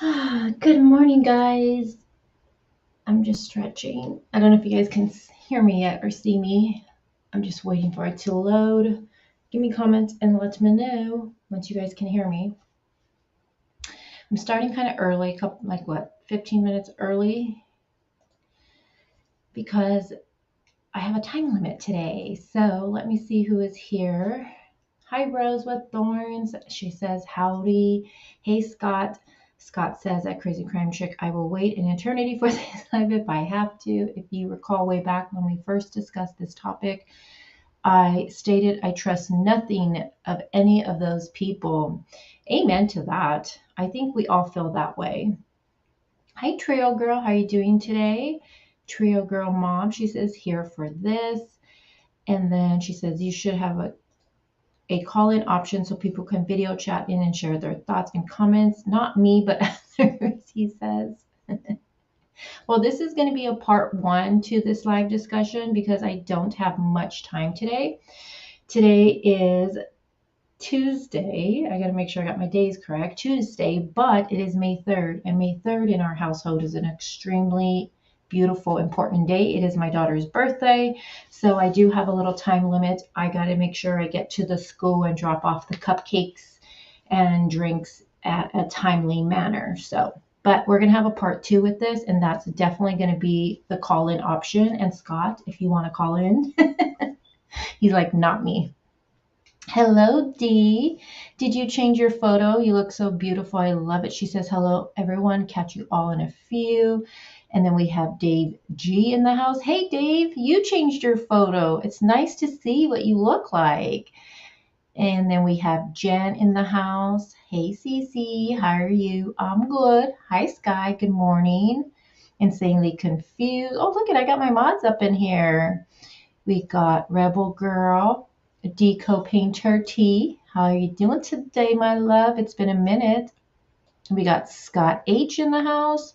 Good morning, guys. I'm just stretching. I don't know if you guys can hear me yet or see me. I'm just waiting for it to load. Give me comments and let me know once you guys can hear me. I'm starting kind of early, like what, 15 minutes early because I have a time limit today. So let me see who is here. Hi, Rose with Thorns. She says, howdy. Hey, Scott. Scott says, at Crazy Crime Chick, I will wait an eternity for this live if I have to. If you recall way back when we first discussed this topic, I stated I trust nothing of any of those people. Amen to that. I think we all feel that way. Hi, Trio Girl. How are you doing today? Trio Girl Mom, she says, here for this. And then she says, you should have a call-in option so people can video chat in and share their thoughts and comments. Not me, but others, he says. Well, this is going to be a part one to this live discussion because I don't have much time today. Today is Tuesday. I got to make sure I got my days correct. Tuesday, but it is May 3rd, and May 3rd in our household is an extremely beautiful, important day. It is my daughter's birthday, so I do have a little time limit. I got to make sure I get to the school and drop off the cupcakes and drinks at a timely manner. So, but we're going to have a part two with this, and that's definitely going to be the call-in option. And Scott, if you want to call in, he's like, not me. Hello, Dee. Did you change your photo? You look so beautiful. I love it. She says, hello, everyone. Catch you all in a few. And then we have Dave G in the house. Hey, Dave, you changed your photo. It's nice to see what you look like. And then we have Jen in the house. Hey, Cece, how are you? I'm good. Hi, Sky. Good morning. Insanely confused. Oh, look I got my mods up in here. We got Rebel Girl, Deco Painter T. How are you doing today, my love? It's been a minute. We got Scott H in the house,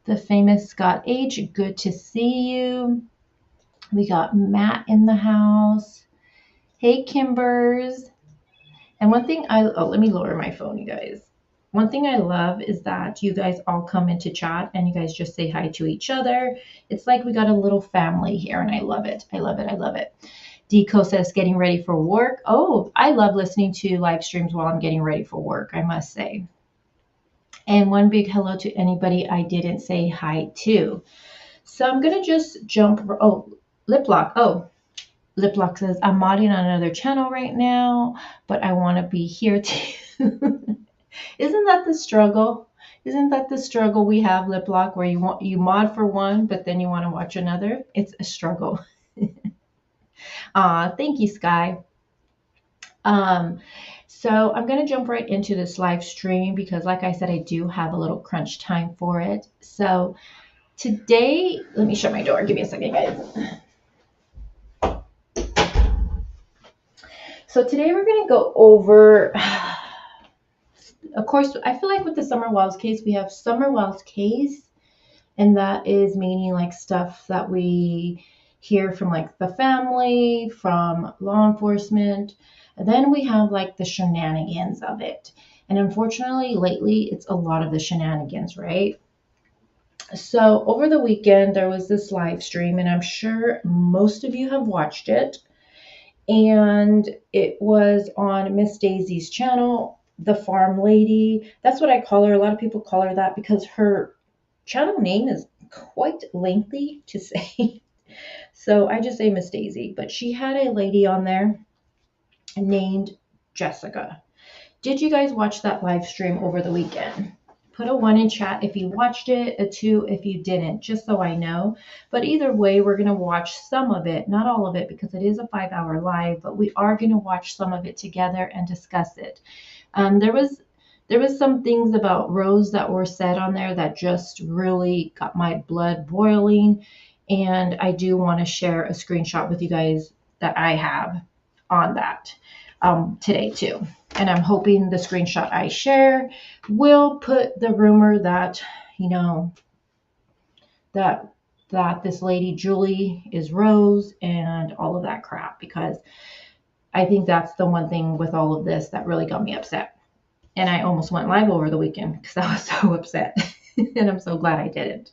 the famous Scott H. Good to see you. We got Matt in the house. Hey, Kimbers. And one thing let me lower my phone, you guys. One thing I love is that you guys all come into chat and you guys just say hi to each other. It's like we got a little family here, and I love it. I love it. I love it. Deco says, getting ready for work. Oh, I love listening to live streams while I'm getting ready for work, I must say. And one big hello to anybody I didn't say hi to. So I'm going to just jump. Oh, Lip Lock. Oh, Lip Lock says, I'm modding on another channel right now, but I want to be here too. Isn't that the struggle? Isn't that the struggle we have, Lip Lock, where you mod for one, but then you want to watch another? It's a struggle. Thank you, Sky. So I'm going to jump right into this live stream because, like I said, I do have a little crunch time for it. So today, let me shut my door. Give me a second, guys. So today we're going to go over, of course, I feel like with the Summer Wiles case, we have Summer Wiles case, and that is meaning like stuff that we hear from like the family, from law enforcement. And then we have like the shenanigans of it. And unfortunately, lately, it's a lot of the shenanigans, right? So over the weekend, there was this live stream, and I'm sure most of you have watched it. And it was on Miss Daisy's channel, The Farm Lady. That's what I call her. A lot of people call her that because her channel name is quite lengthy to say. So I just say Miss Daisy. But she had a lady on there named Jessica. Did you guys watch that live stream over the weekend? Put a 1 in chat if you watched it, a 2 if you didn't, just so I know. But either way, we're going to watch some of it, not all of it, because it is a 5-hour live, but we are going to watch some of it together and discuss it. There was some things about Rose that were said on there that just really got my blood boiling, and I do want to share a screenshot with you guys that I have on that today too. And I'm hoping the screenshot I share will put the rumor that, that this lady Julie is Rose and all of that crap, because I think that's the one thing with all of this that really got me upset. And I almost went live over the weekend because I was so upset. And I'm so glad I didn't.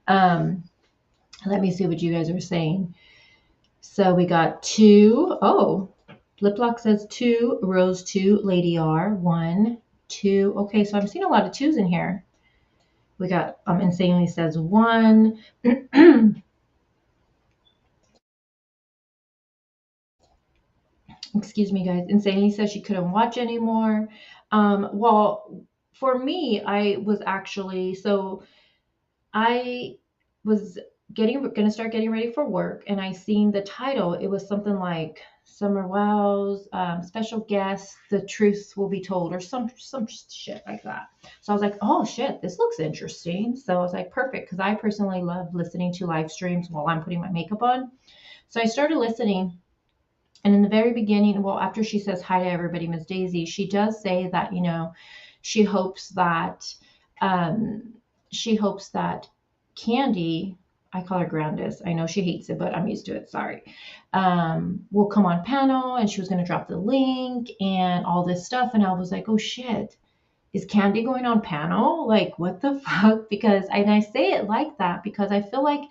Let me see what you guys are saying. So we got 2. Oh, Liplock says 2, Rose 2, Lady R 1, 2. Okay, so I'm seeing a lot of 2s in here. We got Insanely says 1. Excuse me, guys. Insanely says she couldn't watch anymore. Well, for me, I was actually I was gonna start getting ready for work, and I seen the title. It was something like Summer Wow's special guest, The Truth Will Be Told, or some shit like that. So I was like, oh shit, this looks interesting. So I was like, perfect, because I personally love listening to live streams while I'm putting my makeup on. So I started listening. And in the very beginning, well, after she says hi to everybody, Miss Daisy, she does say that, she hopes that um, Candy, I call her Grandis. I know she hates it, but I'm used to it. Sorry. Will come on panel, and she was going to drop the link and all this stuff. And I was like, oh shit, is Candy going on panel? Like, what the fuck? Because, and I say it like that because I feel like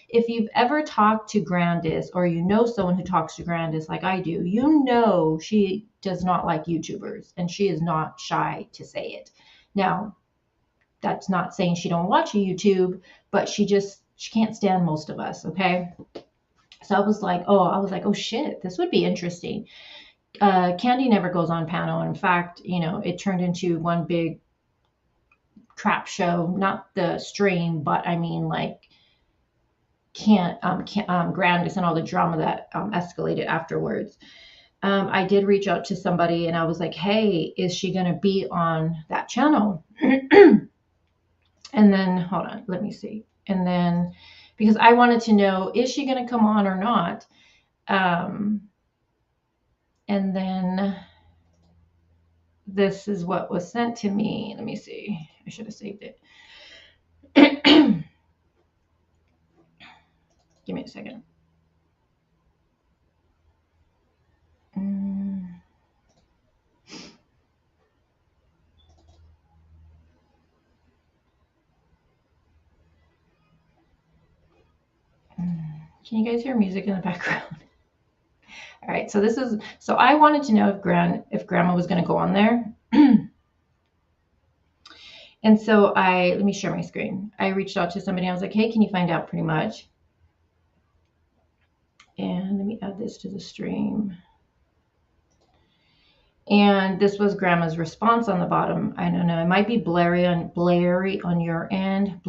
if you've ever talked to Grandis, or you know someone who talks to Grandis like I do, she does not like YouTubers, and she is not shy to say it. Now, that's not saying she don't watch a YouTube, but she can't stand most of us, okay? So I was like, oh shit, this would be interesting. Candy never goes on panel. In fact, it turned into one big crap show, not the stream, but I mean, like, Grandis and all the drama that escalated afterwards. I did reach out to somebody, and I was like, hey, is she going to be on that channel? And then, hold on, let me see. And then, because I wanted to know, is she going to come on or not? And then this is what was sent to me. Let me see. I should have saved it. Give me a second. Can you guys hear music in the background? All right, so I wanted to know if Grandma was going to go on there. And so let me share my screen. I reached out to somebody. I was like, hey, can you find out pretty much? And let me add this to the stream. And this was Grandma's response on the bottom. I don't know. It might be blurry on your end.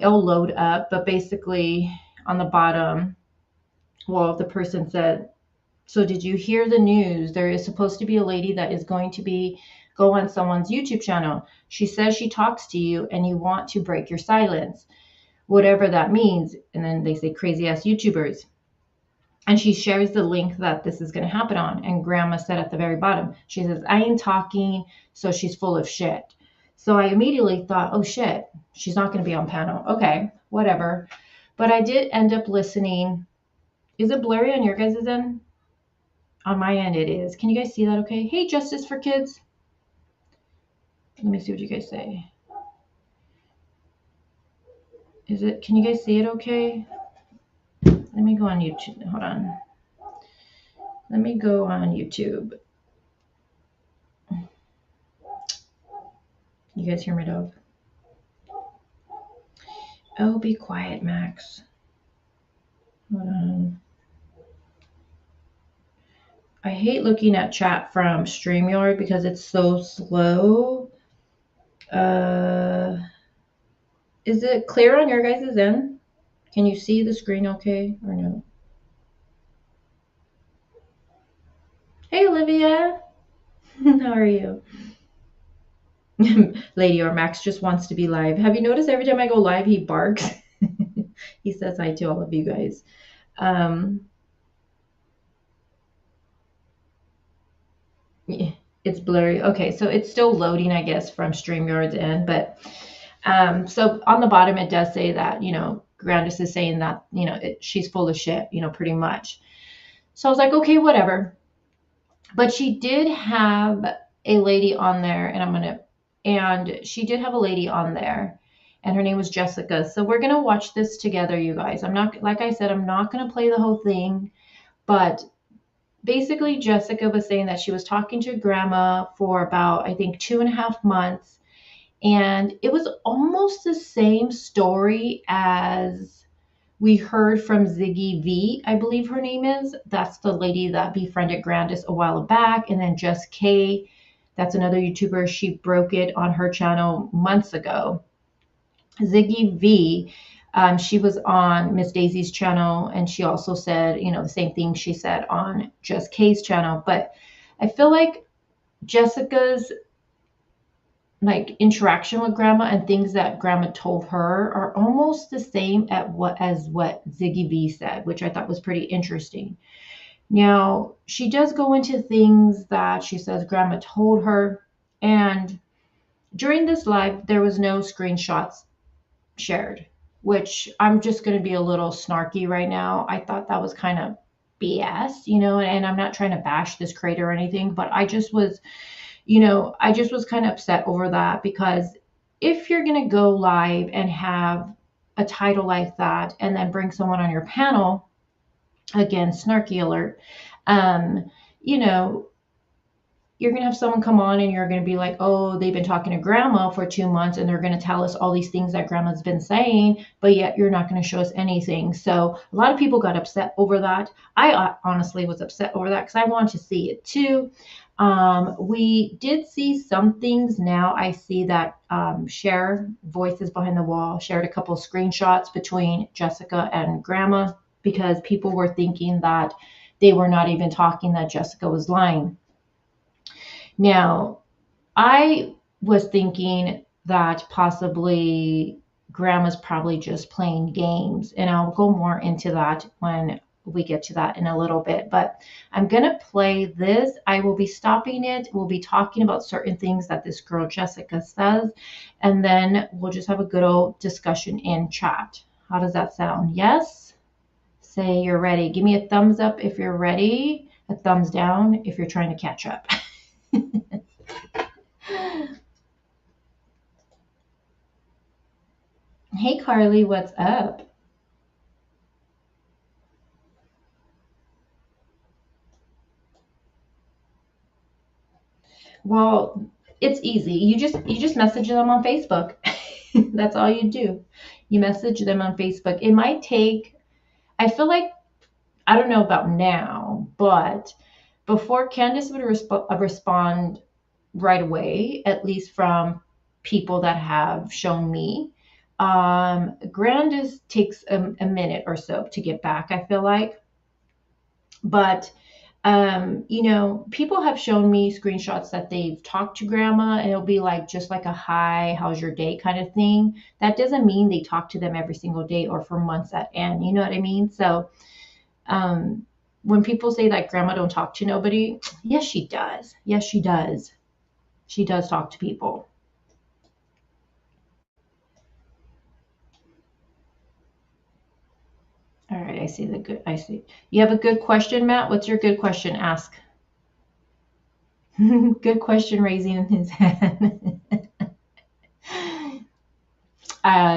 It'll load up, but basically on the bottom, well, the person said, so did you hear the news? There is supposed to be a lady that is going to go on someone's YouTube channel. She says she talks to you and you want to break your silence, whatever that means. And then they say crazy ass YouTubers. And she shares the link that this is going to happen on. And Grandma said at the very bottom, she says, I ain't talking, so she's full of shit. So I immediately thought, oh shit, she's not going to be on panel. Okay, whatever. But I did end up listening. Is it blurry on your guys' end? On my end, it is. Can you guys see that okay? Hey, Justice for Kids. Let me see what you guys say. Can you guys see it okay? Let me go on YouTube. Hold on. Let me go on YouTube. Can you guys hear my dog? Oh, be quiet, Max. Hold on. I hate looking at chat from StreamYard because it's so slow. Is it clear on your guys' end? Can you see the screen okay or no? Hey, Olivia. How are you? Lady or Max just wants to be live. Have you noticed every time I go live, he barks? He says hi to all of you guys. Yeah, it's blurry. Okay, so it's still loading, I guess, from StreamYard's end. But so on the bottom, it does say that, Grandis is saying that, she's full of shit, pretty much. So I was like, okay, whatever. But she did have a lady on there, and she did have a lady on there, and her name was Jessica. So we're gonna watch this together, you guys. I'm not, like I said, I'm not gonna play the whole thing, but basically Jessica was saying that she was talking to grandma for about, I think, 2.5 months, and it was almost the same story as we heard from Ziggy V, I believe her name is. That's the lady that befriended Grandis a while back. And then Just K, that's another YouTuber. She broke it on her channel months ago. Ziggy V, she was on Miss Daisy's channel, and she also said, the same thing she said on Just K's channel. But I feel like Jessica's interaction with grandma and things that grandma told her are almost the same as what Ziggy V said, which I thought was pretty interesting. Now, she does go into things that she says grandma told her, and during this live, there was no screenshots shared, which I'm just going to be a little snarky right now. I thought that was kind of BS, and I'm not trying to bash this creator or anything, but I just was kind of upset over that, because if you're going to go live and have a title like that and then bring someone on your panel, again, snarky alert, you're going to have someone come on and you're going to be like, oh, they've been talking to grandma for 2 months and they're going to tell us all these things that grandma's been saying, but yet you're not going to show us anything. So a lot of people got upset over that. I honestly was upset over that because I wanted to see it too. We did see some things. Now I see that Cher, Voices Behind the Wall, shared a couple of screenshots between Jessica and grandma, because people were thinking that they were not even talking, that Jessica was lying. Now, I was thinking that possibly grandma's probably just playing games, and I'll go more into that when we get to that in a little bit. But I'm going to play this. I will be stopping it. We'll be talking about certain things that this girl Jessica says, and then we'll just have a good old discussion in chat. How does that sound? Yes? Say you're ready. Give me a thumbs up if you're ready, a thumbs down if you're trying to catch up. Hey Carly, what's up? Well, it's easy. You just message them on Facebook. That's all you do. You message them on Facebook. It might take, I feel like, I don't know about now, but before, Candace would respond right away, at least from people that have shown me. Grandis takes a minute or so to get back, I feel like. But people have shown me screenshots that they've talked to grandma, and it'll be like just like a hi, how's your day kind of thing. That doesn't mean they talk to them every single day or for months at end. You know what I mean? So when people say that grandma don't talk to nobody, yes, she does. Yes, she does. She does talk to people. All right, I see. You have a good question, Matt? What's your good question? Ask. Good question, raising his hand.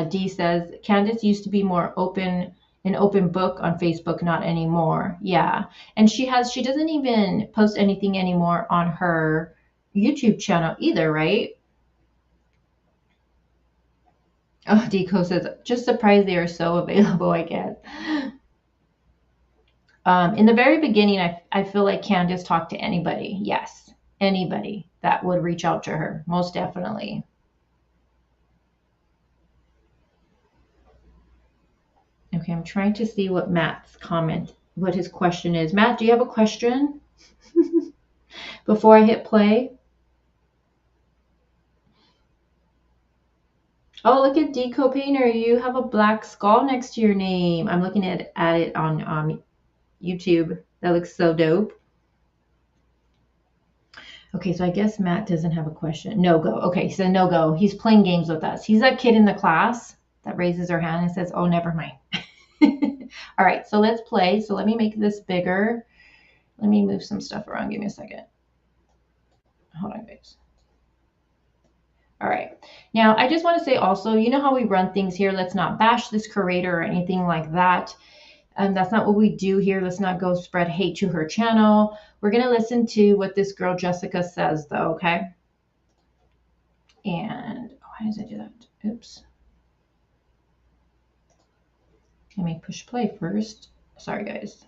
D says, Candace used to be more an open book on Facebook, not anymore. Yeah. And she doesn't even post anything anymore on her YouTube channel either, right? Oh, Deco says, just surprised they are so available, I guess. In the very beginning, I feel like Candace talked to anybody. Yes, anybody that would reach out to her, most definitely. Okay, I'm trying to see what Matt's comment, what his question is. Matt, do you have a question before I hit play? Oh, look at Deco Painter. You have a black skull next to your name. I'm looking at it on YouTube. That looks so dope. Okay, so I guess Matt doesn't have a question. No go. Okay, so no go. He's playing games with us. He's that kid in the class that raises her hand and says, oh, never mind. All right, so let's play. So let me make this bigger. Let me move some stuff around. Give me a second. hold on, guys. All right. Now, I just want to say also, you know how we run things here. Let's not bash this creator or anything like that. That's not what we do here. Let's not go spread hate to her channel. We're going to listen to what this girl Jessica says, though, okay? And why does it do that? Oops. Let me push play first. Sorry, guys.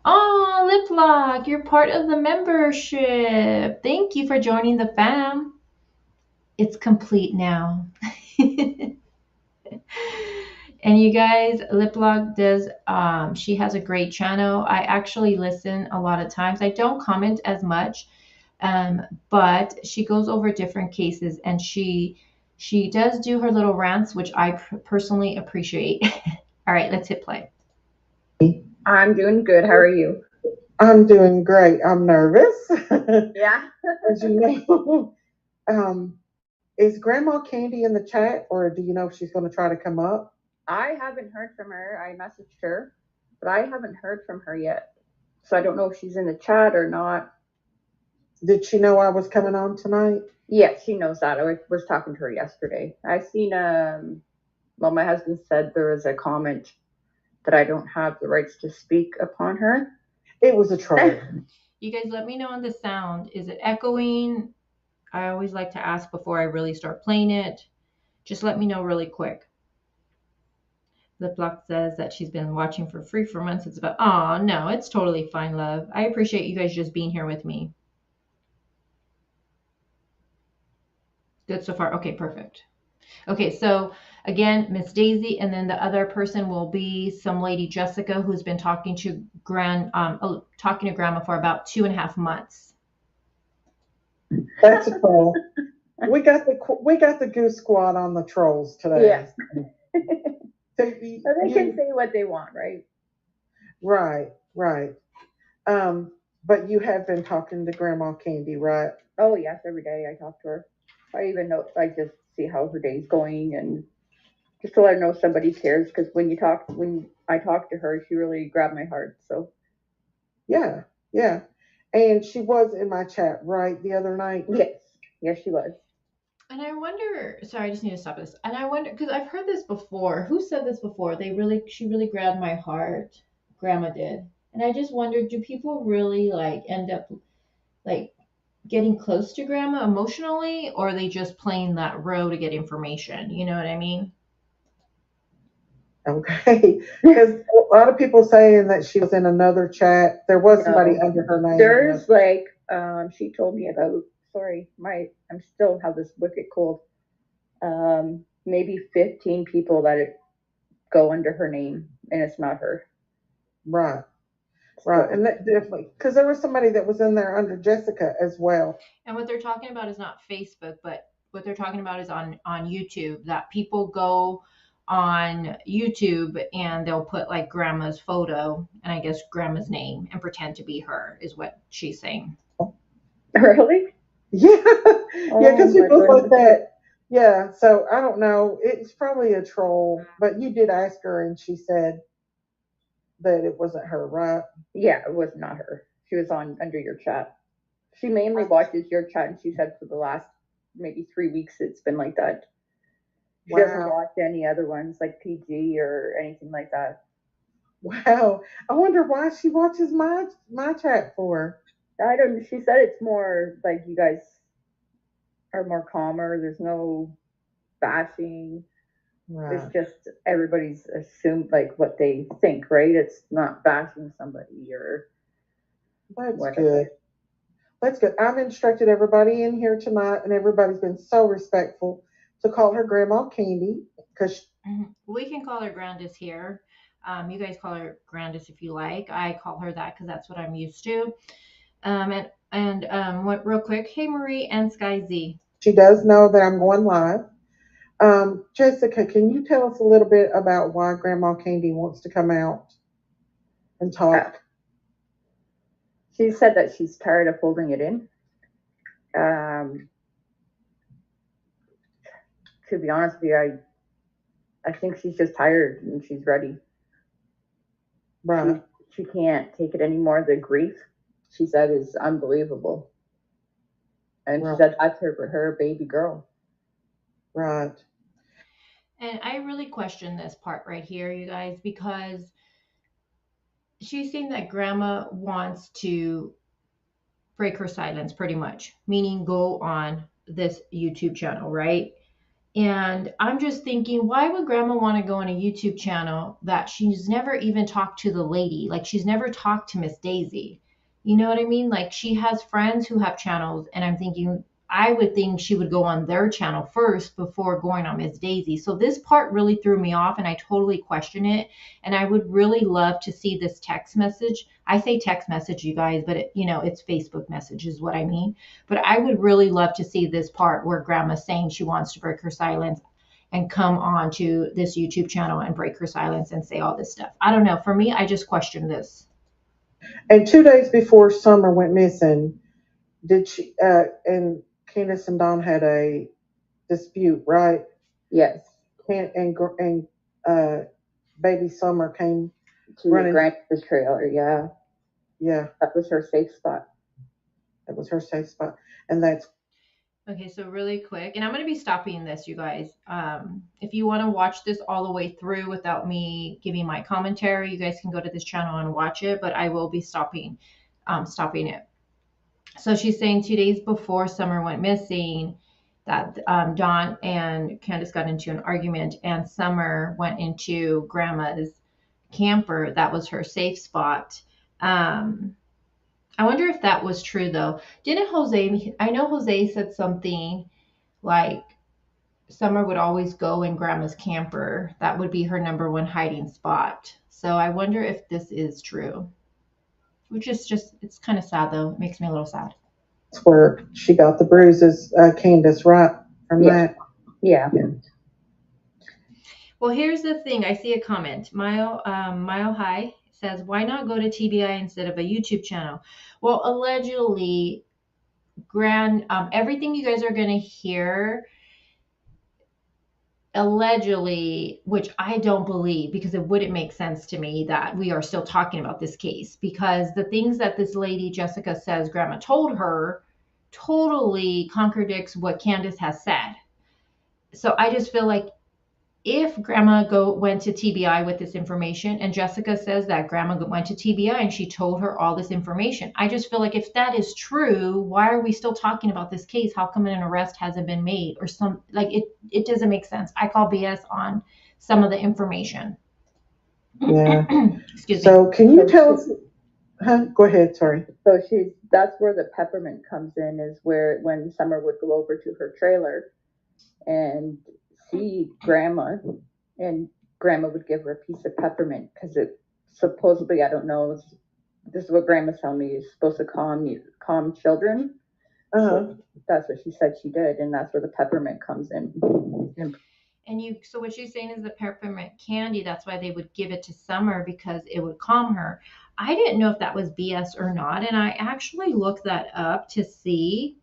Oh, Lip Lock, you're part of the membership. Thank you for joining the fam. It's complete now. And you guys, Liplock does, she has a great channel. I actually listen a lot of times. I don't comment as much, but she goes over different cases, and she does do her little rants, which I personally appreciate. All right, let's hit play. I'm doing good. How are you? I'm doing great. I'm nervous. Yeah. As you know, is Grandma Candy in the chat, or do you know if she's going to try to come up? I haven't heard from her. I messaged her, but I haven't heard from her yet. So I don't know if she's in the chat or not. Did she know I was coming on tonight? Yes, she knows that. I was talking to her yesterday. I seen, well, my husband said there was a comment that I don't have the rights to speak upon her. It was a troll. You guys let me know on the sound. Is it echoing? I always like to ask before I really start playing it. Just let me know really quick. Liplock says that she's been watching for free for months. It's about, oh, no, it's totally fine, love. I appreciate you guys just being here with me. Good so far. Okay, perfect. Okay, so again, Miss Daisy, and then the other person will be some lady Jessica who's been talking to Grandma for about 2.5 months. That's a troll. We got the goose squad on the trolls today. Yeah. So they can say what they want, right? Right. But you have been talking to Grandma Candy, right? Oh yes, every day I talk to her. I even know, I just see how her day's going, and just to let her know somebody cares. Because when I talked to her, she really grabbed my heart. So yeah, and she was in my chat right the other night. Yes, she was. And I wonder, sorry, I just need to stop this. And I wonder, because I've heard this before. Who said this before? She really grabbed my heart. Grandma did. And I just wondered, do people really end up getting close to Grandma emotionally, or are they just playing that row to get information? You know what I mean? Okay, because a lot of people saying that she was in another chat. There was somebody under her name. There's she told me about. Sorry, I'm still have this wicked cold. Maybe 15 people that go under her name, and it's not her. Right, and that definitely, because there was somebody that was in there under Jessica as well. And what they're talking about is not Facebook, but what they're talking about is on YouTube. That people go on YouTube and they'll put Grandma's photo and I guess Grandma's name and pretend to be her, is what she's saying. Really? Yeah, because people like that. Yeah, so I don't know. It's probably a troll, but you did ask her, and she said that it wasn't her, right? Yeah, it was not her. She was under your chat. She mainly watches your chat, and she said for the last maybe 3 weeks it's been like that. She doesn't watch any other ones like PG or anything like that. Wow, I wonder why she watches my chat for. I don't. She said it's more like you guys are more calmer. There's no bashing. Right. It's just everybody's assumed what they think, right? It's not bashing somebody or. That's good. That's good. I've instructed everybody in here tonight, and everybody's been so respectful to call her Grandma Candy because we can call her Grandis here. You guys call her Grandis if you like. I call her that because that's what I'm used to. Real quick, hey Marie and Sky Z. She does know that I'm going live. Jessica, can you tell us a little bit about why Grandma Candy wants to come out and talk? She said that she's tired of holding it in. To be honest with you, I think she's just tired and she's ready. Right. She can't take it anymore. The grief, she said, is unbelievable. And she said that's her baby girl. Right. And I really question this part right here, you guys, because she's saying that grandma wants to break her silence pretty much, meaning go on this YouTube channel, right? And I'm just thinking, why would grandma want to go on a YouTube channel that she's never even talked to the lady? Like, she's never talked to Miss Daisy. You know what I mean? Like, she has friends who have channels, and I'm thinking, I would think she would go on their channel first before going on Miss Daisy. So this part really threw me off, and I totally question it. And I would really love to see this text message. I say text message, you guys, but it's Facebook message is what I mean. But I would really love to see this part where grandma's saying she wants to break her silence and come on to this YouTube channel and break her silence and say all this stuff. I don't know. For me, I just question this. And 2 days before Summer went missing, did she and Candace and Don had a dispute, right? Yes. And baby Summer came to Grandpa's trailer. Yeah. Yeah. That was her safe spot. That was her safe spot. And that's okay. So really quick, and I'm going to be stopping this, you guys. If you want to watch this all the way through without me giving my commentary, you guys can go to this channel and watch it, but I will be stopping it. So she's saying 2 days before Summer went missing that Dawn and Candace got into an argument, and Summer went into grandma's camper. That was her safe spot. I wonder if that was true though. Didn't Jose, I know Jose said something like Summer would always go in grandma's camper. That would be her number one hiding spot. So I wonder if this is true. Which is just, it's kind of sad though. It makes me a little sad. That's where she got the bruises, Candace, right? From that. Yeah. Well, here's the thing. I see a comment. Mile High says, why not go to TBI instead of a YouTube channel? Well, allegedly, everything you guys are going to hear, allegedly, which I don't believe, because it wouldn't make sense to me that we are still talking about this case, because the things that this lady, Jessica, says grandma told her totally contradicts what Candace has said. So I just feel like if grandma went to TBI with this information, and Jessica says that grandma went to TBI and she told her all this information, I just feel like if that is true, why are we still talking about this case? How come an arrest hasn't been made? Or it doesn't make sense. I call BS on some of the information. Yeah. Excuse me. So can you tell us? Go ahead. Sorry. So that's where the peppermint comes in, is where when Summer would go over to her trailer and see grandma, and grandma would give her a piece of peppermint because it supposedly, I don't know, this is what grandma's telling me, is supposed to calm children. So that's what she said she did, and that's where the peppermint comes in. So what she's saying is the peppermint candy, that's why they would give it to Summer, because it would calm her. I didn't know if that was BS or not, and I actually looked that up to see.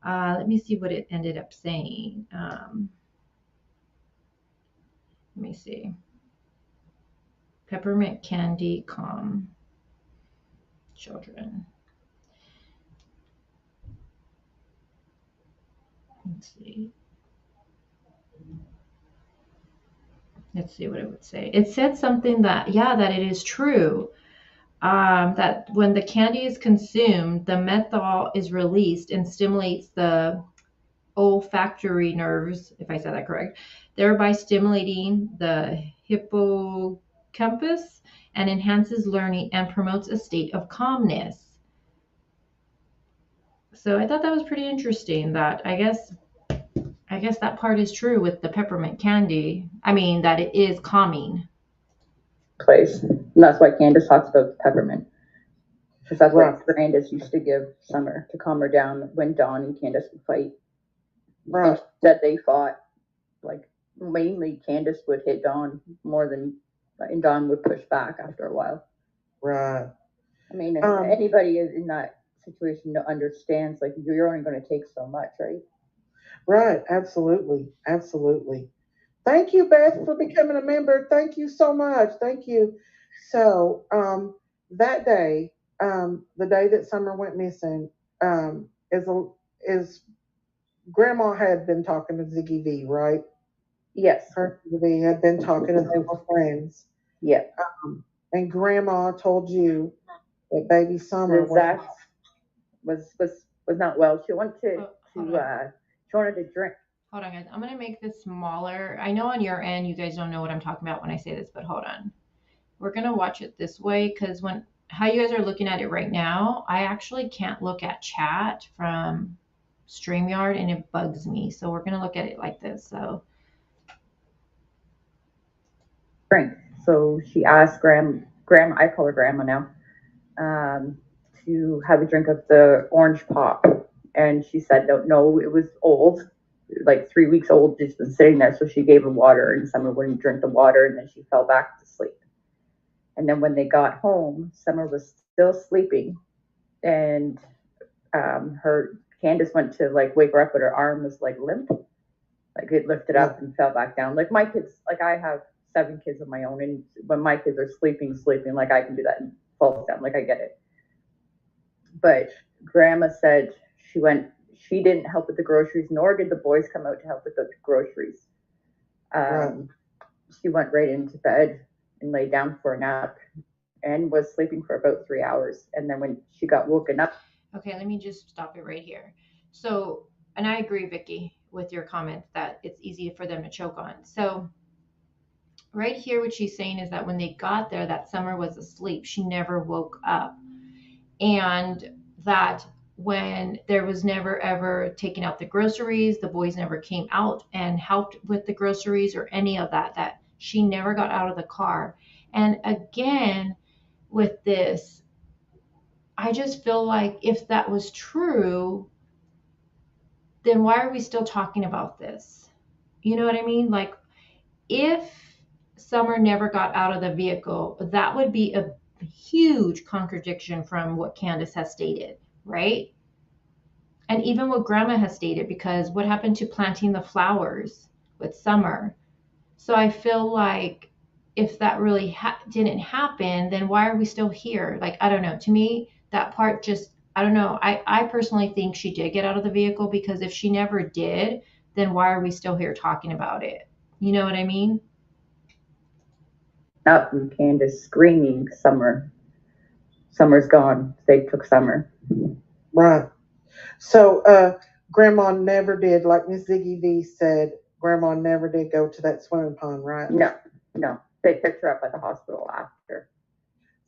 Let me see what it ended up saying. Let me see. Peppermint candy calm children. Let's see. Let's see what it would say. It said something that it is true. That when the candy is consumed, the menthol is released and stimulates the olfactory nerves, if I said that correct, thereby stimulating the hippocampus and enhances learning and promotes a state of calmness. So I thought that was pretty interesting, that I guess that part is true with the peppermint candy. I mean, that it is calming. Place. And that's why Candace talks about the peppermint. Because that's what Candace used to give Summer to calm her down when Dawn and Candace would fight. Right. That they fought. Like, mainly Candace would hit Dawn more than, and Dawn would push back after a while. Right. I mean, anybody in that situation understands, like, you're only going to take so much, right? Right. Absolutely. Absolutely. Thank you, Beth, for becoming a member. Thank you so much. Thank you. So that day, the day that Summer went missing, is Grandma had been talking to Ziggy V, right? Yes. Her and Ziggy V had been talking and they were friends. Yeah. And Grandma told you that baby Summer was not well. She wanted to she wanted to drink. Hold on, guys. I'm going to make this smaller. I know on your end, you guys don't know what I'm talking about when I say this, but hold on. We're going to watch it this way because how you guys are looking at it right now, I actually can't look at chat from StreamYard and it bugs me. So we're going to look at it like this. So Drink. So she asked Grandma, I call her Grandma now, to have a drink of the orange pop. And she said, no, it was old, like 3 weeks old, just been sitting there. So she gave her water and Summer wouldn't drink the water. And then she fell back to sleep. And then when they got home, Summer was still sleeping. And Candace went to like wake her up, but her arm was like limp. Like it lifted up and fell back down. Like my kids, like I have 7 kids of my own. And when my kids are sleeping, like I can do that and falls down. Like I get it. But Grandma said she didn't help with the groceries, nor did the boys come out to help with the groceries. She went right into bed and lay down for a nap and was sleeping for about 3 hours. And then when she got woken up. Okay, let me just stop it right here. So, and I agree, Vicky, with your comment that it's easy for them to choke on. So right here, what she's saying is that when they got there, that Summer was asleep. She never woke up. And that when there was never ever taking out the groceries, the boys never came out and helped with the groceries or any of that she never got out of the car. And again, with this, I just feel like if that was true, then why are we still talking about this? You know what I mean? Like, if Summer never got out of the vehicle, that would be a huge contradiction from what Candace has stated, right? And even what Grandma has stated, because what happened to planting the flowers with Summer? So I feel like if that really didn't happen, then why are we still here? Like, I don't know. To me, that part just, I don't know. I personally think she did get out of the vehicle, because if she never did, then why are we still here talking about it? You know what I mean? Up and Candace screaming, Summer's gone. They took Summer. Right. So Grandma never did, like Miss Ziggy V said, Grandma never did go to that swimming pond, right? No. They picked her up at the hospital after.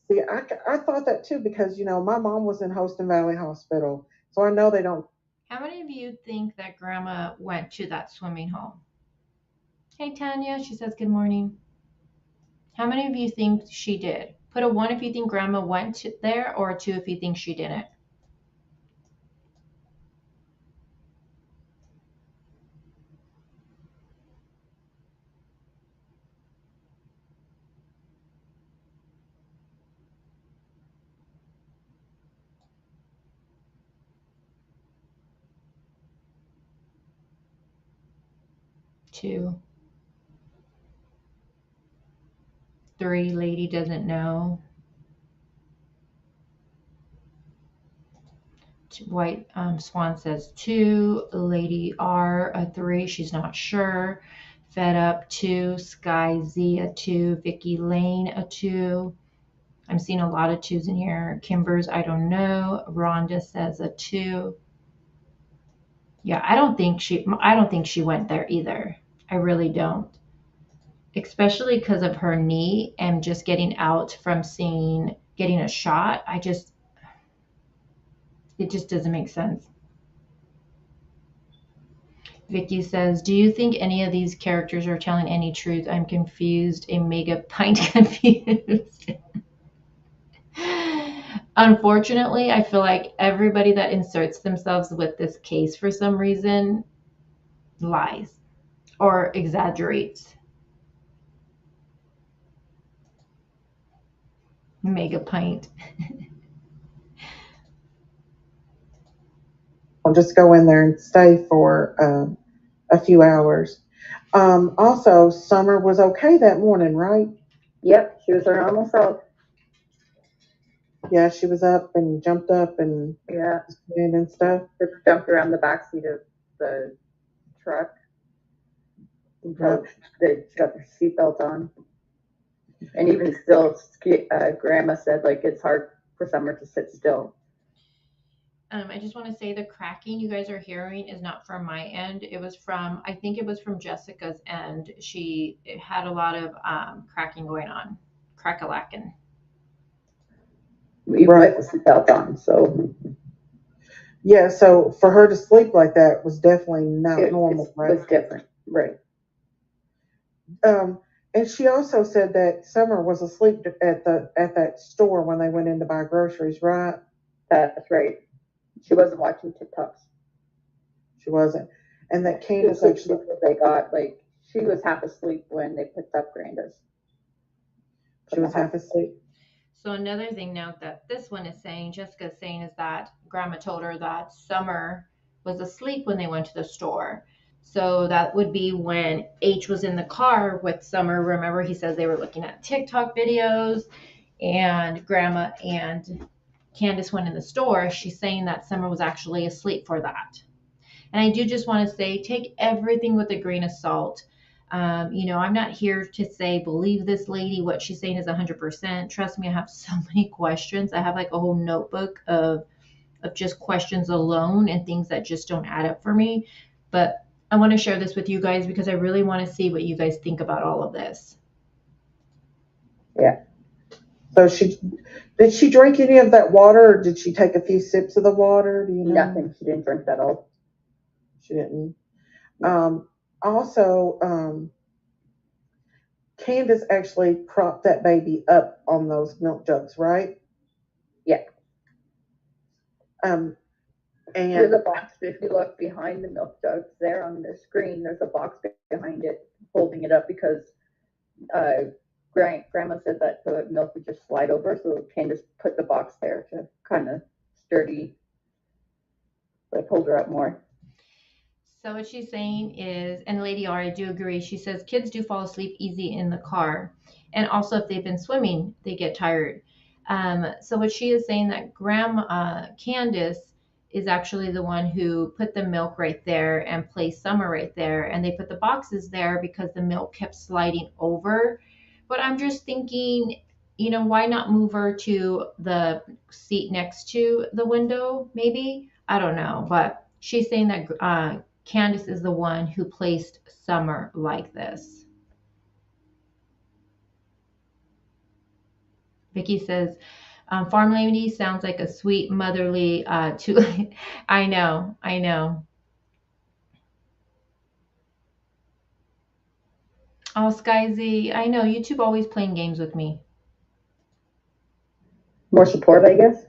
See, I thought that too, because, my mom was in Houston Valley Hospital, so I know they don't. How many of you think that Grandma went to that swimming hole? Hey, Tanya, she says good morning. How many of you think she did? Put a 1 if you think Grandma went there, or a 2 if you think she didn't. Two. 3, lady doesn't know. White Swan says 2. Lady R, a 3. She's not sure. Fed Up 2. Sky Z, a 2. Vicky Lane, a 2. I'm seeing a lot of 2s in here. Kimbers, I don't know. Rhonda says a 2. Yeah, I don't think she went there either. I really don't. Especially because of her knee and just getting out from getting a shot. It just doesn't make sense. Vicky says, do you think any of these characters are telling any truth? I'm confused, a mega pint confused. Unfortunately, I feel like everybody that inserts themselves with this case for some reason lies or exaggerates. Mega pint. I'll just go in there and stay for a few hours. Also, Summer was okay that morning, right? Yep, she was her normal self. Yeah, she was up and jumped up and and stuff. Just jumped around the backseat of the truck until they got their seatbelt on. And even still, Grandma said like it's hard for Summer to sit still. I just want to say the cracking you guys are hearing is not from my end. It was from, I think it was from Jessica's end. She had a lot of cracking going on, crack-a-lacking. Even with the seatbelt on, so. Yeah, so for her to sleep like that was definitely not normal, right? It was different, right. And she also said that Summer was asleep at that store when they went in to buy groceries, right? That's right. She wasn't watching TikToks. She wasn't. And that Candace actually, they got, like, she was half asleep when they picked up Granda's. She was half asleep. So another thing note that this one is saying, Jessica's saying, is that Grandma told her that Summer was asleep when they went to the store. So that would be when H was in the car with Summer. Remember, he says they were looking at TikTok videos, and Grandma and Candace went in the store. She's saying that Summer was actually asleep for that. And I do just want to say, take everything with a grain of salt. I'm not here to say, believe this lady, what she's saying is 100%. Trust me, I have so many questions. I have like a whole notebook of just questions alone and things that just don't add up for me. But I want to share this with you guys because I really want to see what you guys think about all of this. Yeah. So did she drink any of that water, or did she take a few sips of the water? Do you know? Nothing. She didn't drink that all. She didn't. Also, Candace actually propped that baby up on those milk jugs, right? Yeah. And there's a box. If you look behind the milk jugs there on the screen, there's a box behind it holding it up because Grandma said that the milk would just slide over, so Candace put the box there to kind of sturdy, like hold her up more. So what she's saying is, and Lady R, I do agree, she says kids do fall asleep easy in the car. And also if they've been swimming, they get tired. So what she is saying that Candace is actually the one who put the milk right there and placed Summer right there. And they put the boxes there because the milk kept sliding over. But I'm just thinking, why not move her to the seat next to the window, maybe? I don't know. But she's saying that Candace is the one who placed Summer like this. Vicky says, farm lady sounds like a sweet motherly I know. Oh, Sky Z, I know, YouTube always playing games with me. More support, I guess.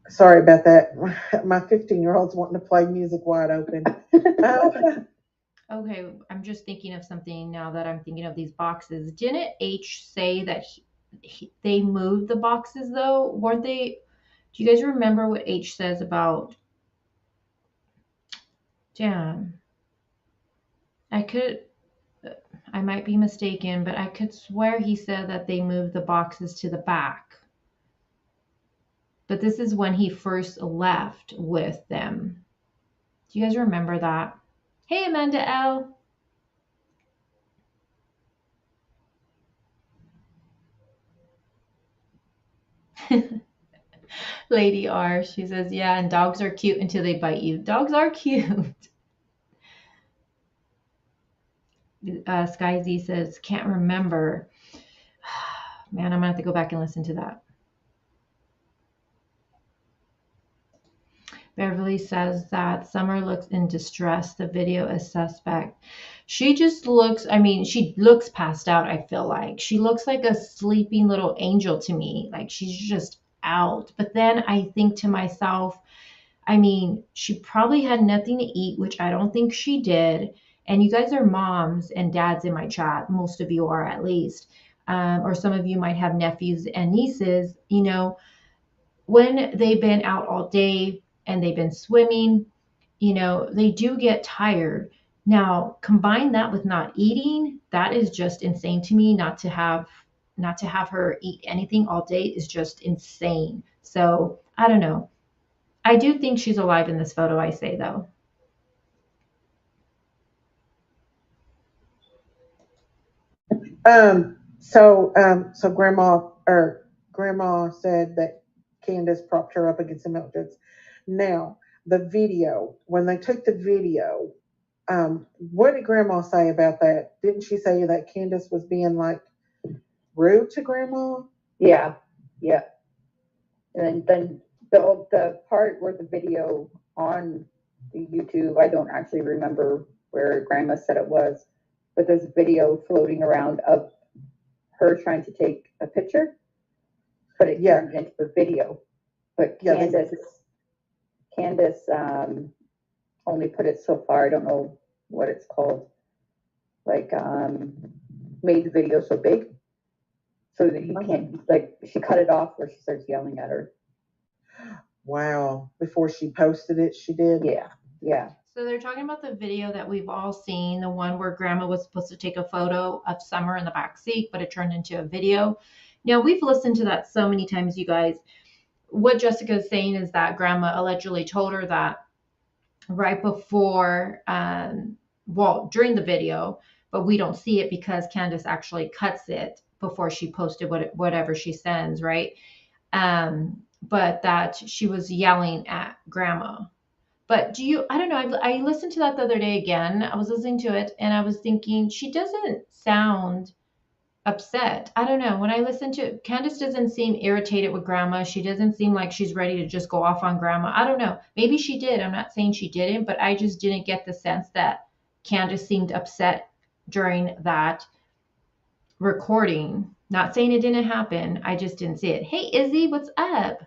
Sorry about that. My 15-year-old's wanting to play music wide open. Okay, I'm just thinking of something now that I'm thinking of these boxes. Didn't H say that they moved the boxes though? Weren't they? Do you guys remember what H says about? Damn. I might be mistaken, but I could swear he said that they moved the boxes to the back. But this is when he first left with them. Do you guys remember that? Hey, Amanda L. Lady R, she says, yeah, and dogs are cute until they bite you. Dogs are cute. Sky Z says, can't remember. Man, I'm going to have to go back and listen to that. Beverly says that Summer looks in distress. The video is suspect. She just looks, she looks passed out, I feel like. She looks like a sleeping little angel to me. Like she's just out. But then I think to myself, she probably had nothing to eat, which I don't think she did. And you guys are moms and dads in my chat. Most of you are, at least. Or some of you might have nephews and nieces. When they've been out all day and they've been swimming, they do get tired. Now, combine that with not eating. That is just insane to me, not to have not to have her eat anything all day is just insane. So I don't know. I do think she's alive in this photo, I say, though. So grandma said that Candace propped her up against the milk jugs. Now, the video, when they took the video, what did grandma say about that? Didn't she say that Candace was being like rude to grandma? Yeah, yeah. And then the part where the video on the YouTube, I don't actually remember where grandma said it was, but there's a video floating around of her trying to take a picture, but it turned into a video. But Candace only put it so far. I don't know what it's called. Like made the video so big so that you can't, like, she cut it off where she starts yelling at her. Wow. Before she posted it, she did? Yeah. Yeah. So they're talking about the video that we've all seen, the one where grandma was supposed to take a photo of Summer in the back seat, but it turned into a video. Now, we've listened to that so many times, you guys. What Jessica is saying is that grandma allegedly told her that right before, during the video, but we don't see it because Candace actually cuts it before she posted whatever she sends, right? But that she was yelling at grandma. But I don't know, I listened to that the other day again. I was listening to it and I was thinking, she doesn't sound upset. I don't know. When I listen to it, Candace doesn't seem irritated with grandma. She doesn't seem like she's ready to just go off on grandma. I don't know. Maybe she did. I'm not saying she didn't, but I just didn't get the sense that Candace seemed upset during that recording. Not saying it didn't happen. I just didn't see it. Hey, Izzy, what's up?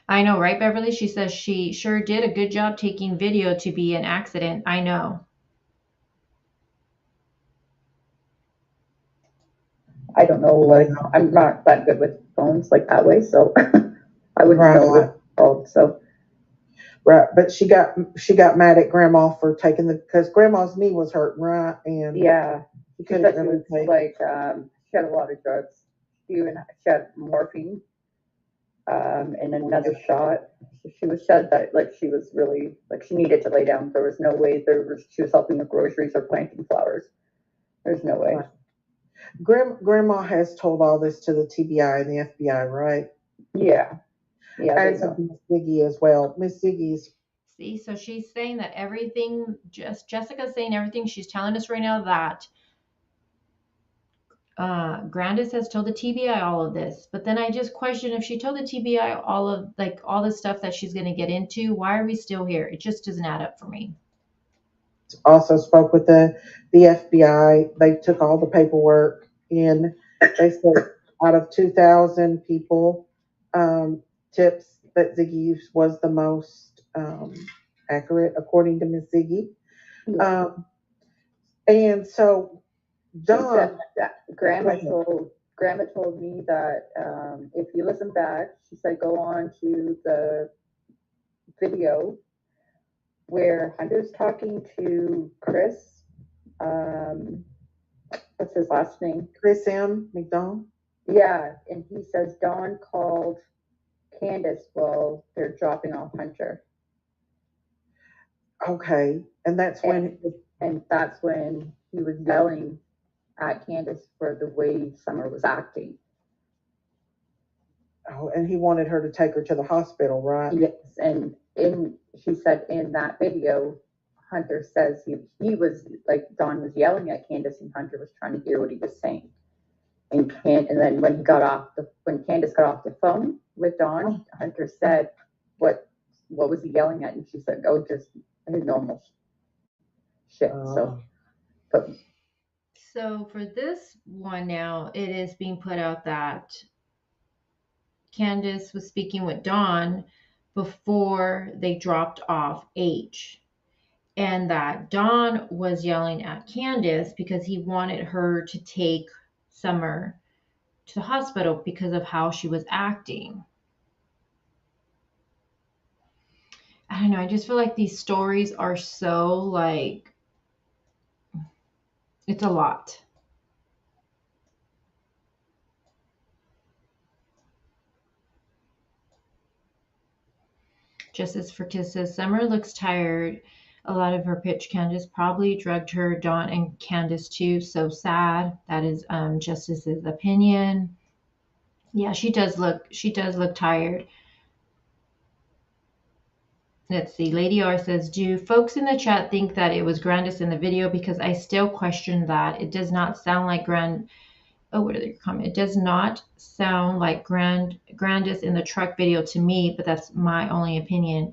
I know, right, Beverly? She says she sure did a good job taking video to be an accident. I know. I don't know, like, I'm not that good with phones like that way, so I wouldn't know what it's called. So right, but she got mad at grandma for taking because grandma's knee was hurting, right? And yeah, she couldn't really take. Like she had a lot of drugs. She had morphine, and another shot. She was said that like she was really like she needed to lay down. There was no way she was helping with groceries or planting flowers. There's no way. Right. Grandma has told all this to the TBI and the FBI, right? Yeah. Yeah. And Miss Ziggy as well. Miss Ziggy's. See, so she's saying that everything, Jessica's saying everything she's telling us right now that Grandis has told the TBI all of this. But then I just question if she told the TBI all the stuff that she's going to get into, why are we still here? It just doesn't add up for me. Also spoke with the FBI. They took all the paperwork in. They said out of 2,000 people, tips that Ziggy was the most accurate, according to Miss Ziggy. And so Dawn, Grandma told me that if you listen back, she said go on to the video where Hunter's talking to Chris. What's his last name? Chris M. McDonald. Yeah, and he says Dawn called Candace while they're dropping off Hunter. Okay, and that's when he was yelling at Candace for the way Summer was acting. Oh, and he wanted her to take her to the hospital, right? Yes, and she said in that video, Hunter says he was like Dawn was yelling at Candace, and Hunter was trying to hear what he was saying. And then when Candace got off the phone with Dawn, Hunter said, "What was he yelling at?" And she said, "Oh, just normal shit." So for this one now, it is being put out that Candace was speaking with Dawn before they dropped off H, and that Dawn was yelling at Candace because he wanted her to take Summer to the hospital because of how she was acting. I don't know. I just feel like these stories are so like It's a lot. Justice for Kiss says Summer looks tired. A lot of her pitch. Candace probably drugged her. Dawn and Candace too. So sad. That is Justice's opinion. Yeah, she does look tired. Let's see. Lady R says, do folks in the chat think that it was Grandis in the video? Because I still question that. It does not sound like what are they comment? It does not sound like Grandis in the truck video to me, but that's my only opinion.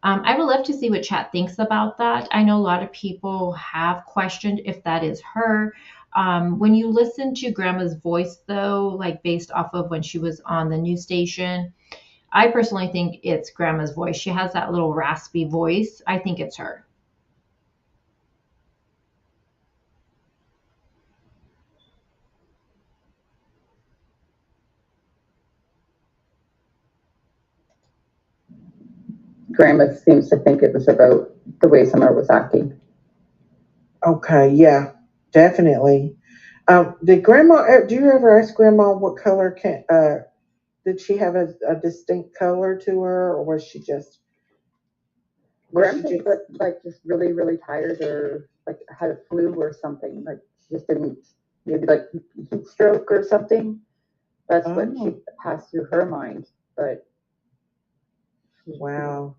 I would love to see what chat thinks about that. I know a lot of people have questioned if that is her. When you listen to Grandma's voice, though, like based off of when she was on the news station, I personally think it's Grandma's voice. She has that little raspy voice. I think it's her. Grandma seems to think it was about the way Summer was acting. Okay, yeah, definitely. Did Grandma? Do you ever ask Grandma what color did she have a distinct color to her, or was she just? Grandma just like just really, really tired, or like had a flu or something. Like she just didn't, maybe like heat stroke or something. That's what she passed through her mind. But wow.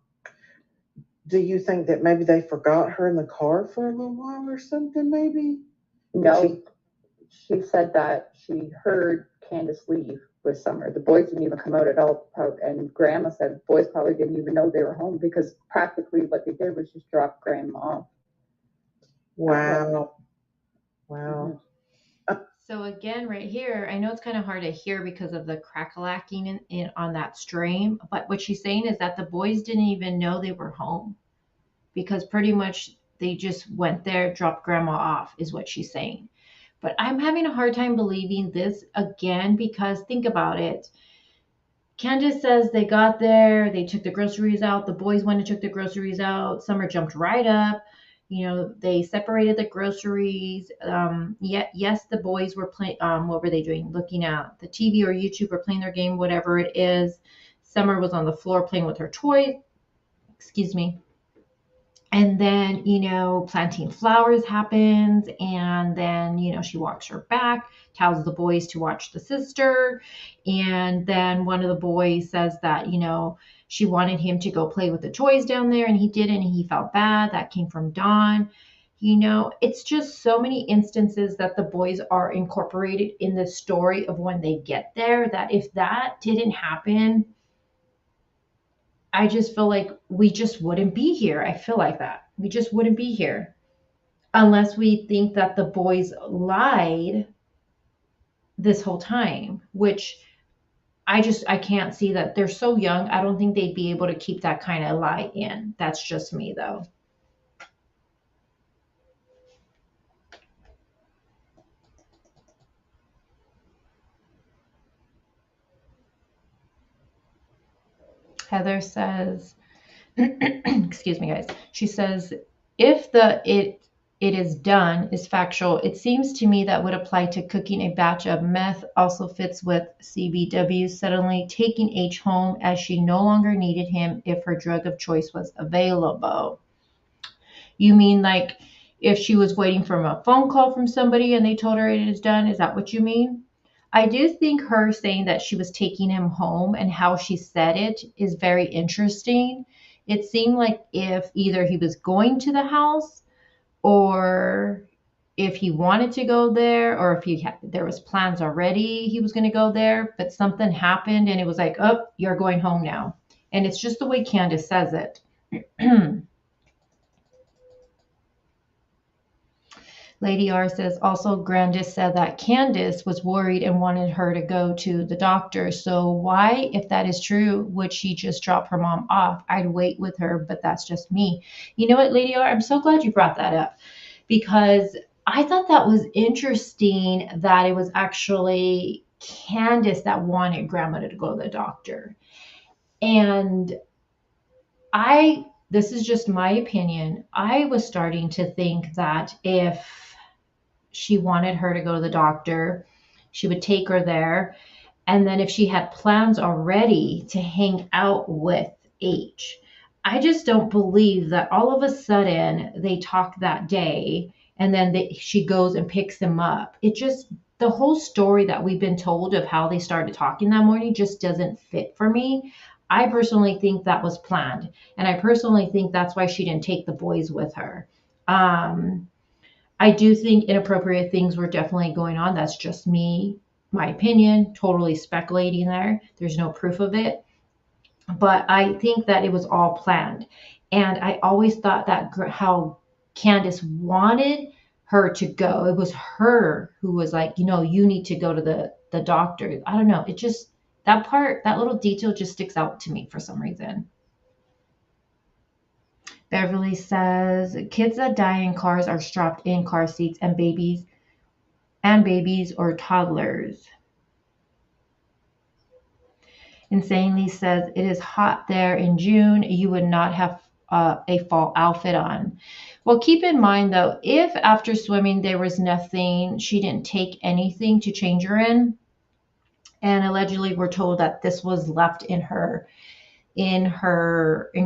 Do you think that maybe they forgot her in the car for a little while or something? Maybe. No, she said that she heard Candace leave with Summer. The boys didn't even come out at all, and Grandma said boys probably didn't even know they were home because practically what they did was just drop Grandma off. Wow. Wow. So again, right here, I know it's kind of hard to hear because of the crackling in on that stream, but what she's saying is that the boys didn't even know they were home because pretty much they just went there, dropped Grandma off, is what she's saying. But I'm having a hard time believing this again because think about it. Candace says they got there, they took the groceries out, the boys went and took the groceries out, Summer jumped right up. You know, they separated the groceries. Yes, the boys were playing. What were they doing? Looking at the TV or YouTube or playing their game, whatever it is. Summer was on the floor playing with her toys. Excuse me. And then, planting flowers happens. And then, she walks her back, tells the boys to watch the sister. And then one of the boys says that, she wanted him to go play with the toys down there and he didn't. And he felt bad. That came from Dawn. It's just so many instances that the boys are incorporated in the story of when they get there that if that didn't happen, I just feel like we just wouldn't be here. I feel like that. We just wouldn't be here unless we think that the boys lied this whole time, which I can't see that. They're so young. I don't think they'd be able to keep that kind of lie in. That's just me though. Heather says, excuse me, guys. She says, if it is done is factual, it seems to me that would apply to cooking a batch of meth. Also fits with CBW suddenly taking H home as she no longer needed him if her drug of choice was available. You mean like if she was waiting for a phone call from somebody and they told her it is done? Is that what you mean? I do think her saying that she was taking him home and how she said it is very interesting. It seemed like if either he was going to the house or if he wanted to go there or if there was plans already he was going to go there, but something happened and it was like, oh, you're going home now. And it's just the way Candace says it. Lady R says, also Grandis said that Candace was worried and wanted her to go to the doctor. So why, if that is true, would she just drop her mom off? I'd wait with her, but that's just me. You know what, Lady R, I'm so glad you brought that up because I thought that was interesting that it was actually Candace that wanted Grandma to go to the doctor. And this is just my opinion, I was starting to think that if she wanted her to go to the doctor, she would take her there. And then if she had plans already to hang out with H, I just don't believe that all of a sudden they talk that day and then she goes and picks him up. It just, the whole story that we've been told of how they started talking that morning just doesn't fit for me. I personally think that was planned. And I personally think that's why she didn't take the boys with her. I do think inappropriate things were definitely going on. That's just me, my opinion, totally speculating there. There's no proof of it. But I think that it was all planned. And I always thought that how Candace wanted her to go, it was her who was like, you need to go to the doctor. I don't know. It just, that part, that little detail just sticks out to me for some reason. Beverly says, kids that die in cars are strapped in car seats and babies or toddlers. Insanely says, it is hot there in June. You would not have a fall outfit on. Well, keep in mind though, if after swimming there was nothing, she didn't take anything to change her in, and allegedly we're told that this was left in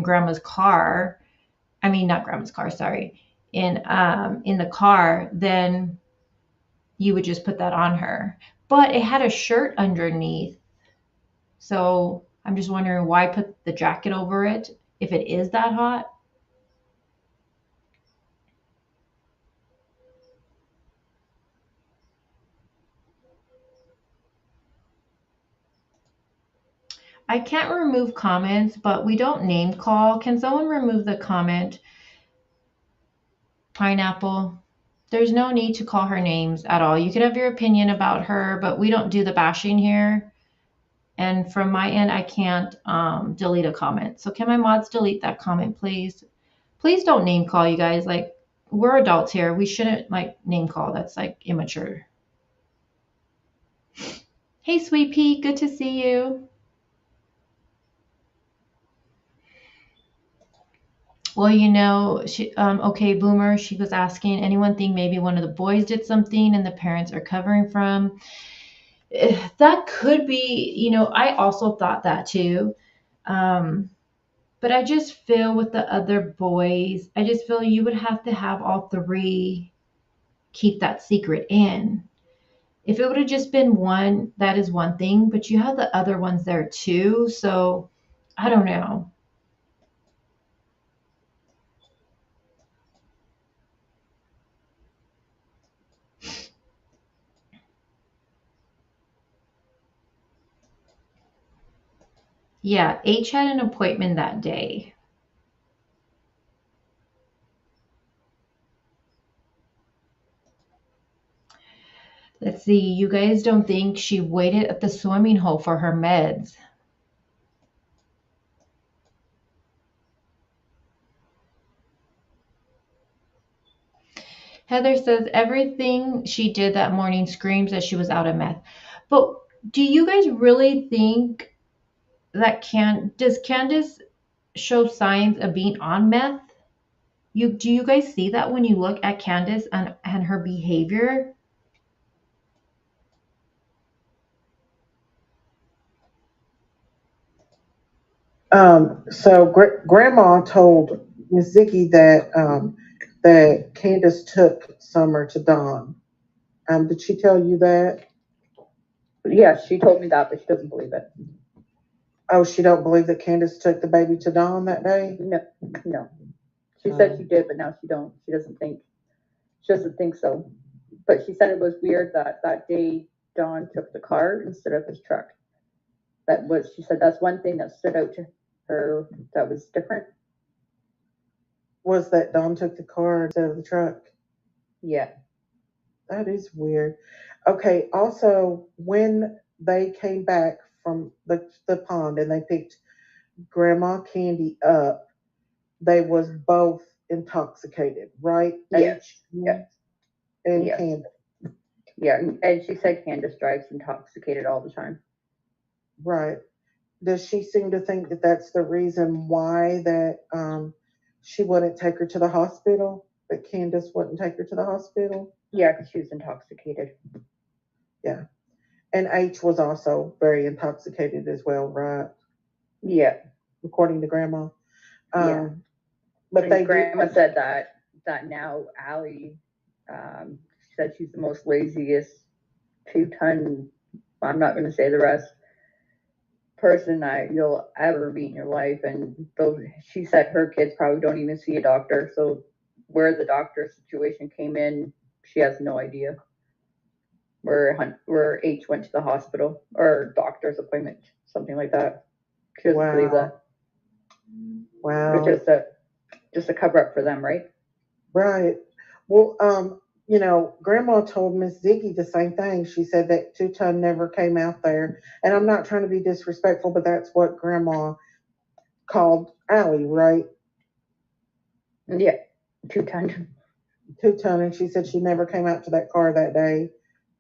grandma's car. I mean, not grandma's car, sorry. In the car, then you would just put that on her. But it had a shirt underneath. So I'm just wondering why put the jacket over it if it is that hot. I can't remove comments, but we don't name call. Can someone remove the comment? Pineapple. There's no need to call her names at all. You can have your opinion about her, but we don't do the bashing here. And from my end, I can't delete a comment. So can my mods delete that comment, please? Please don't name call, you guys. Like, we're adults here. We shouldn't name call. That's immature. Hey, Sweet Pea, good to see you. Well, she, okay, Boomer, she was asking, anyone think maybe one of the boys did something and the parents are covering from? That could be, I also thought that too. But I just feel with the other boys, I just feel you would have to have all three keep that secret in. If it would have just been one, that is one thing, but you have the other ones there too. So I don't know. Yeah, H had an appointment that day. Let's see, you guys don't think she waited at the swimming hole for her meds? Heather says everything she did that morning screams that she was out of meth. But do you guys really think that does Candace show signs of being on meth? Do you guys see that when you look at Candace and her behavior? So Grandma told Miss Ziggy that Candace took Summer to Dawn. Did she tell you that? Yeah, she told me that, but she doesn't believe it. Oh, she don't believe that Candace took the baby to Dawn that day? No. She said she did, but now she don't. She doesn't think so. But she said it was weird that day Dawn took the car instead of his truck. She said that's one thing that stood out to her that was different. Was that Dawn took the car instead of the truck? Yeah. That is weird. Okay, also, when they came back from the pond and they picked Grandma Candy up, they was both intoxicated, right? Yes. And yes. Candace. Yeah, and she said Candace drives intoxicated all the time. Right. Does she seem to think that that's the reason why that she wouldn't take her to the hospital? that Candace wouldn't take her to the hospital. Yeah, because she was intoxicated. Yeah. And H was also very intoxicated as well, right? Yeah. According to Grandma. Yeah. But and Grandma said that now Allie, she said she's the most laziest 2-ton, I'm not going to say the rest, person that you'll ever meet in your life. And those, she said her kids probably don't even see a doctor. So where the doctor situation came in, she has no idea. Where H went to the hospital or doctor's appointment, something like that. She doesn't believe that. Wow. Which is just a cover up for them, right? Right. Well, you know, Grandma told Miss Ziggy the same thing. She said that 2-ton never came out there. And I'm not trying to be disrespectful, but that's what Grandma called Allie, right? Yeah, 2-ton. 2-ton, and she said she never came out to that car that day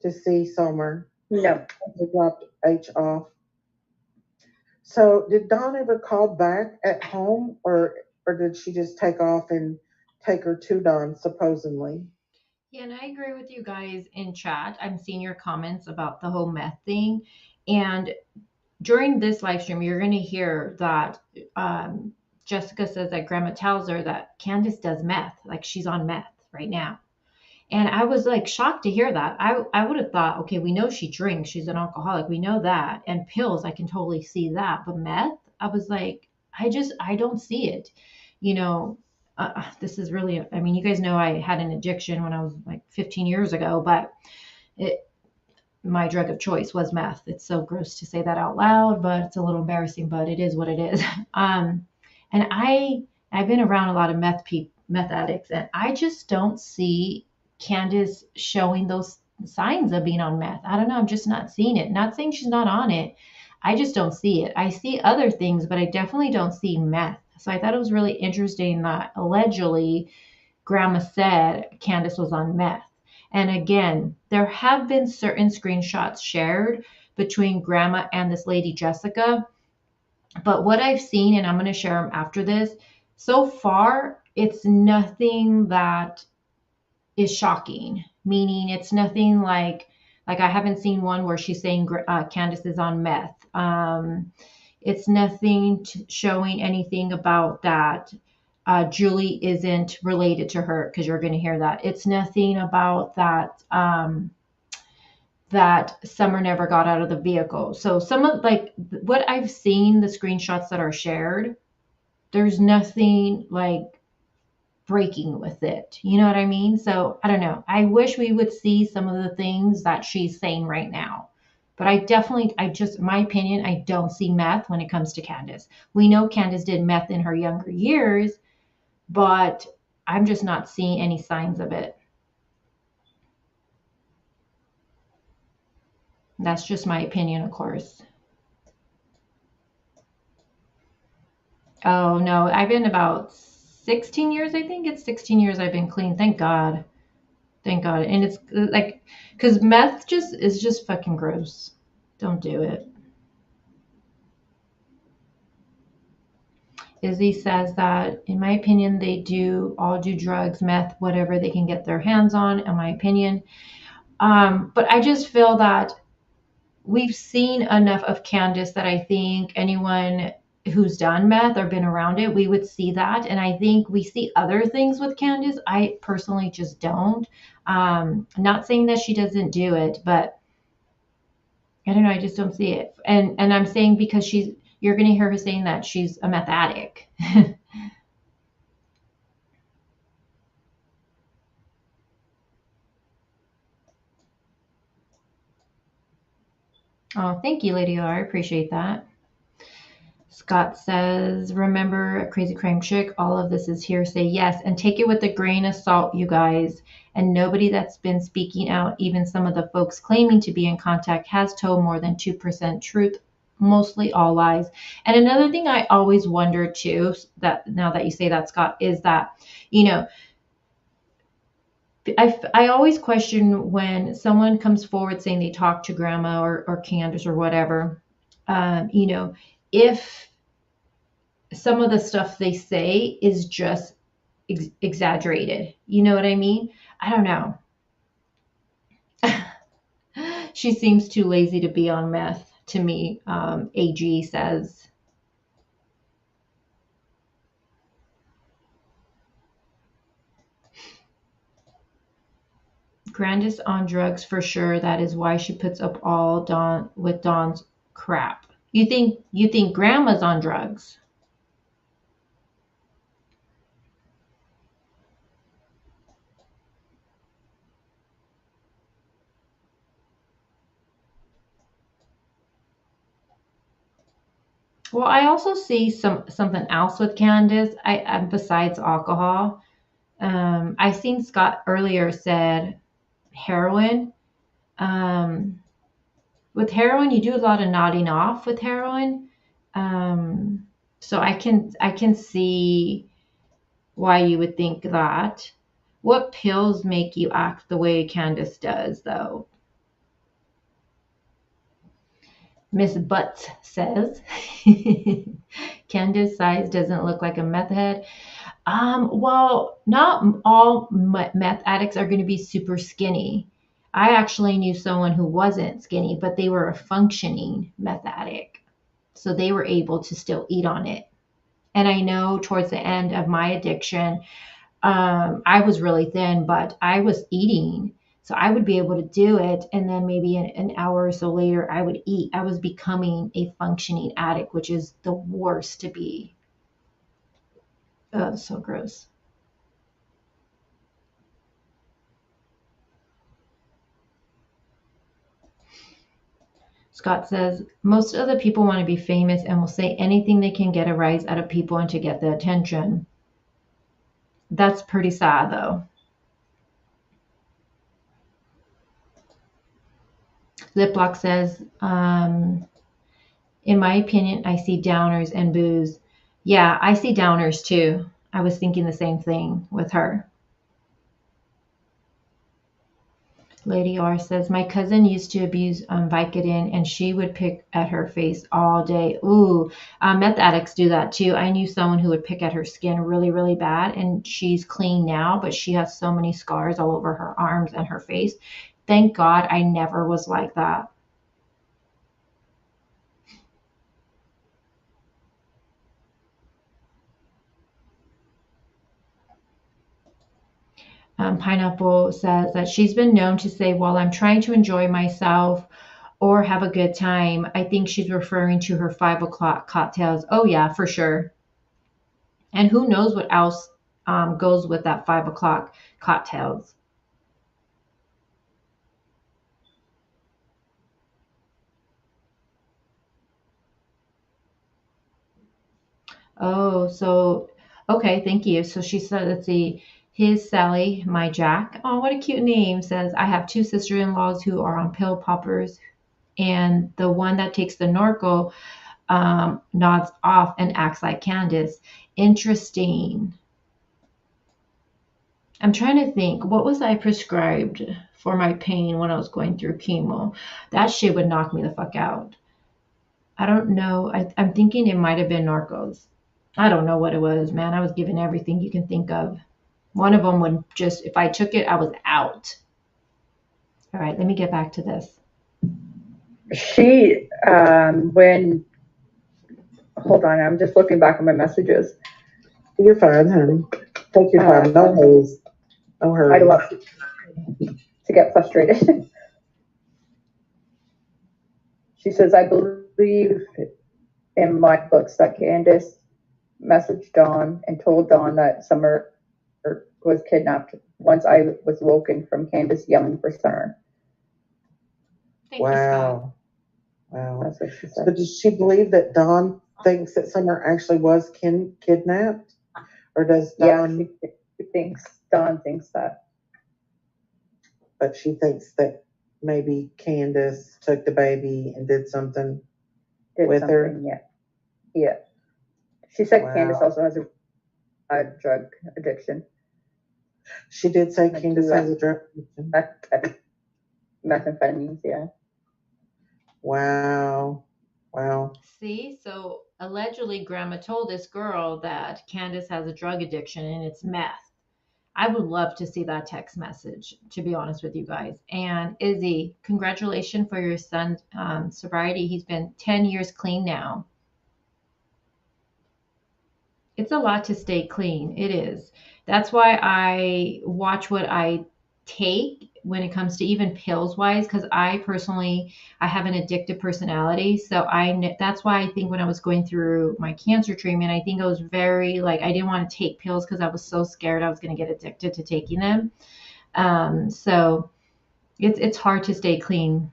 to see Summer. No. They dropped H off. So did Dawn ever call back at home, or did she just take off and take her to Dawn, supposedly? Yeah, and I agree with you guys in chat. I'm seeing your comments about the whole meth thing. And during this live stream, you're going to hear that Jessica says that Grandma tells her that Candace does meth, like she's on meth right now. And I was like shocked to hear that. I would have thought, okay, we know she drinks, she's an alcoholic, we know that. And pills, I can totally see that. But meth, I was like, I don't see it. You know, this is really, I mean, you guys know I had an addiction when I was like 15 years ago, but my drug of choice was meth. It's so gross to say that out loud, but it's a little embarrassing, but it is what it is. And I've been around a lot of meth addicts, and I just don't see Candace showing those signs of being on meth. I don't know. I'm just not seeing it. Not saying she's not on it. I just don't see it. I see other things, but I definitely don't see meth. So I thought it was really interesting that allegedly Grandma said Candace was on meth. And again, there have been certain screenshots shared between Grandma and this lady Jessica. But what I've seen, and I'm going to share them after this, so far, it's nothing that is shocking. Meaning, it's nothing like I haven't seen one where she's saying Candace is on meth. It's nothing showing anything about that. Julie isn't related to her, because you're going to hear that. It's nothing about that. That Summer never got out of the vehicle. So some of like what I've seen, the screenshots that are shared, there's nothing like breaking with it. You know what I mean? So I don't know. I wish we would see some of the things that she's saying right now. But my opinion, I don't see meth when it comes to Candace. We know Candace did meth in her younger years, but I'm just not seeing any signs of it. That's just my opinion, of course. Oh no, I've been about 16 years, I think it's 16 years I've been clean. Thank God. Thank God. And it's like, because meth is just fucking gross. Don't do it. Izzy says that, in my opinion, they all do drugs, meth, whatever they can get their hands on, in my opinion. But I just feel that we've seen enough of Candace that I think anyone who's done meth or been around it, we would see that. And I think we see other things with Candace. I personally just don't. Not saying that she doesn't do it, but I don't know. I just don't see it. And I'm saying because you're going to hear her saying that she's a meth addict. Oh, thank you, Lady R. I appreciate that. Scott says, remember a crazy crime chick? All of this is hearsay. Yes, and take it with a grain of salt, you guys. And nobody that's been speaking out, even some of the folks claiming to be in contact, has told more than 2% truth, mostly all lies. And another thing I always wonder too, that now that you say that, Scott, is that, you know, I always question when someone comes forward saying they talked to Grandma or Candace or whatever, you know, if some of the stuff they say is just exaggerated. You know what I mean? I don't know. She seems too lazy to be on meth to me, AG says. Grandis on drugs for sure. That is why she puts up all Dawn with Dawn's crap. You think grandma's on drugs? Well, I also see something else with Candace. Besides alcohol. I seen Scott earlier said heroin. Um, with heroin, you do a lot of nodding off with heroin. So I can see why you would think that. What pills make you act the way Candace does, though? Miss Butts says. Candace size doesn't look like a meth head. Well, not all meth addicts are going to be super skinny. I actually knew someone who wasn't skinny, but they were a functioning meth addict. So they were able to still eat on it. And I know towards the end of my addiction, I was really thin, but I was eating. So I would be able to do it. And then maybe an hour or so later, I would eat. I was becoming a functioning addict, which is the worst to be. Oh, so gross. Scott says, most of the people want to be famous and will say anything they can get a rise out of people and to get the attention. That's pretty sad, though. Liplock says, in my opinion, I see downers and booze. Yeah, I see downers too. I was thinking the same thing with her. Lady R says, my cousin used to abuse Vicodin and she would pick at her face all day. Ooh, meth addicts do that too. I knew someone who would pick at her skin really, really bad, and she's clean now, but she has so many scars all over her arms and her face. Thank God I never was like that. Pineapple says that she's been known to say, while I'm trying to enjoy myself or have a good time, I think she's referring to her 5 o'clock cocktails. Oh, yeah, for sure. And who knows what else goes with that 5 o'clock cocktails. Oh, so, okay, thank you. So she said, let's see, his Sally, my Jack. Oh, what a cute name. Says, I have two sister-in-laws who are on pill poppers, and the one that takes the Norco nods off and acts like Candace. Interesting. I'm trying to think, what was I prescribed for my pain when I was going through chemo? That shit would knock me the fuck out. I don't know. I'm thinking it might have been Narcos. I don't know what it was, man. I was given everything you can think of. One of them would just, if I took it, I was out. All right, let me get back to this. She, hold on, I'm just looking back at my messages. You're fine, honey. Take your time. No hurries. No hurry. I don't want to get frustrated. She says, I believe in my books that Candace messaged Dawn and told Dawn that Summer was kidnapped once I was woken from Candace yelling for Summer. Thank you, Scott. Wow. That's what she said. So does she believe that Dawn thinks that Summer actually was kidnapped? Or does Dawn... Yeah, Dawn thinks that. But she thinks that maybe Candace took the baby and did something with her? Yeah. She said Candace also has a drug addiction. She did say Candace has a drug addiction. Methamphetamines, yeah. Wow. See, so allegedly Grandma told this girl that Candace has a drug addiction and it's meth. I would love to see that text message, to be honest with you guys. And Izzy, congratulations for your son's sobriety. He's been 10 years clean now. It's a lot to stay clean. It is. That's why I watch what I take when it comes to even pills wise, because I personally I have an addictive personality. So that's why I think when I was going through my cancer treatment, I think I was very like I didn't want to take pills because I was so scared I was going to get addicted to taking them. So it's hard to stay clean.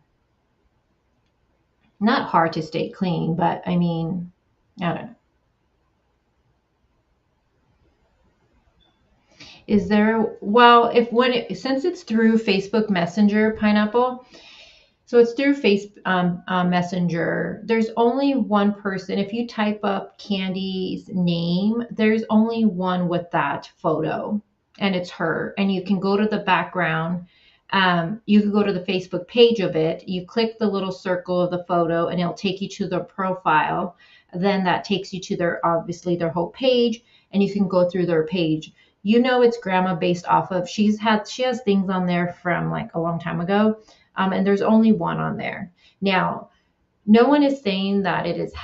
Not hard to stay clean, but I mean, I don't know. Is there, well, since it's through Facebook Messenger, Pineapple, so it's through Messenger, there's only one person. If you type up Candy's name, there's only one with that photo, and it's her. And you can go to the background. You can go to the Facebook page of it. You click the little circle of the photo, and it'll take you to their profile. Then that takes you to obviously their whole page, and you can go through their page. It's Grandma based off of she has things on there from like a long time ago, and there's only one on there now. No one is saying that it is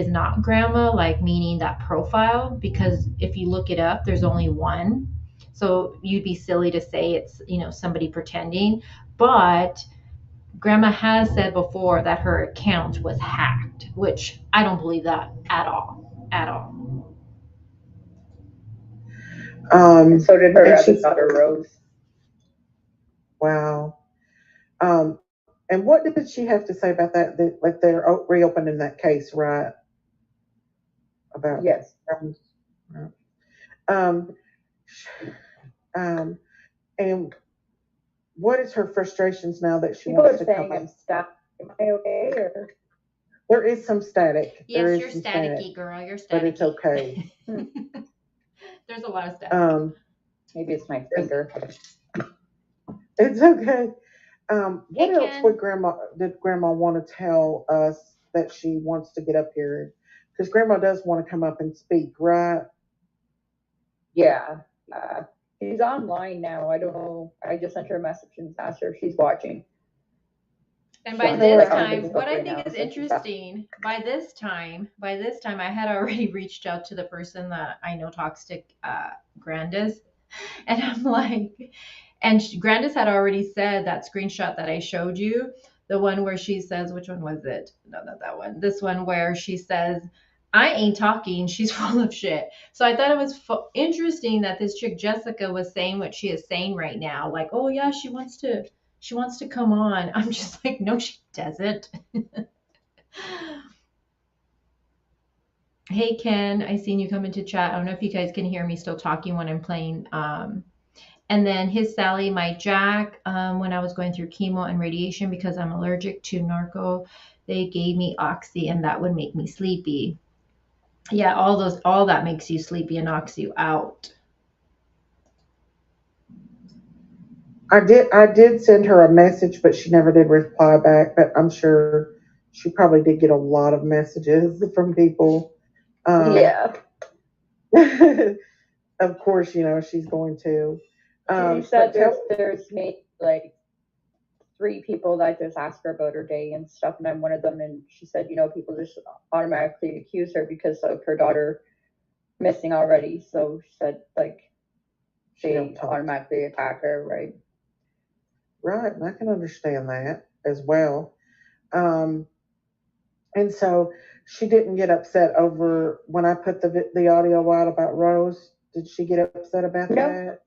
not Grandma, like meaning that profile, because if you look it up, there's only one. So you'd be silly to say it's somebody pretending, but Grandma has said before that her account was hacked, which I don't believe that at all, at all. And so did her other daughter, Rose. Wow. And what did she have to say about that? That like they're reopening that case, right? About yes. And what is her frustrations now that she People wants are to saying come I'm stuck. Am I okay? Or there is some static. Yes, you're staticky, girl. You're staticky. But it's okay. There's a lot of static. Maybe it's my finger. It's okay. What else did Grandma want to tell us that she wants to get up here? Because Grandma does want to come up and speak, right? Yeah. She's online now. I don't know. I just sent her a message and asked her if she's watching. And by this time, what I think is interesting, by this time, I had already reached out to the person that I know talks to Grandis, and I'm like, and Grandis had already said that screenshot that I showed you, the one where she says, which one was it? No, not that one. This one where she says, I ain't talking. She's full of shit. So I thought it was interesting that this chick Jessica was saying what she is saying right now. Like, oh yeah, she wants to come on. I'm just like, no, she doesn't. Hey, Ken, I seen you come into chat. I don't know if you guys can hear me still talking when I'm playing. And then his Sally, my Jack, when I was going through chemo and radiation because I'm allergic to narco, they gave me Oxy and that would make me sleepy. Yeah, all that makes you sleepy and knocks you out. I did send her a message, but she never did reply back. But I'm sure she probably did get a lot of messages from people. Yeah. Of course, she's going to. She said there's maybe like 3 people that just ask her about her day and stuff, and I'm one of them. And she said, people just automatically accuse her because of her daughter missing already. So she said, like, they automatically attack her, right? Right, and I can understand that as well. And so she didn't get upset over when I put the audio out about Rose. Did she get upset about that?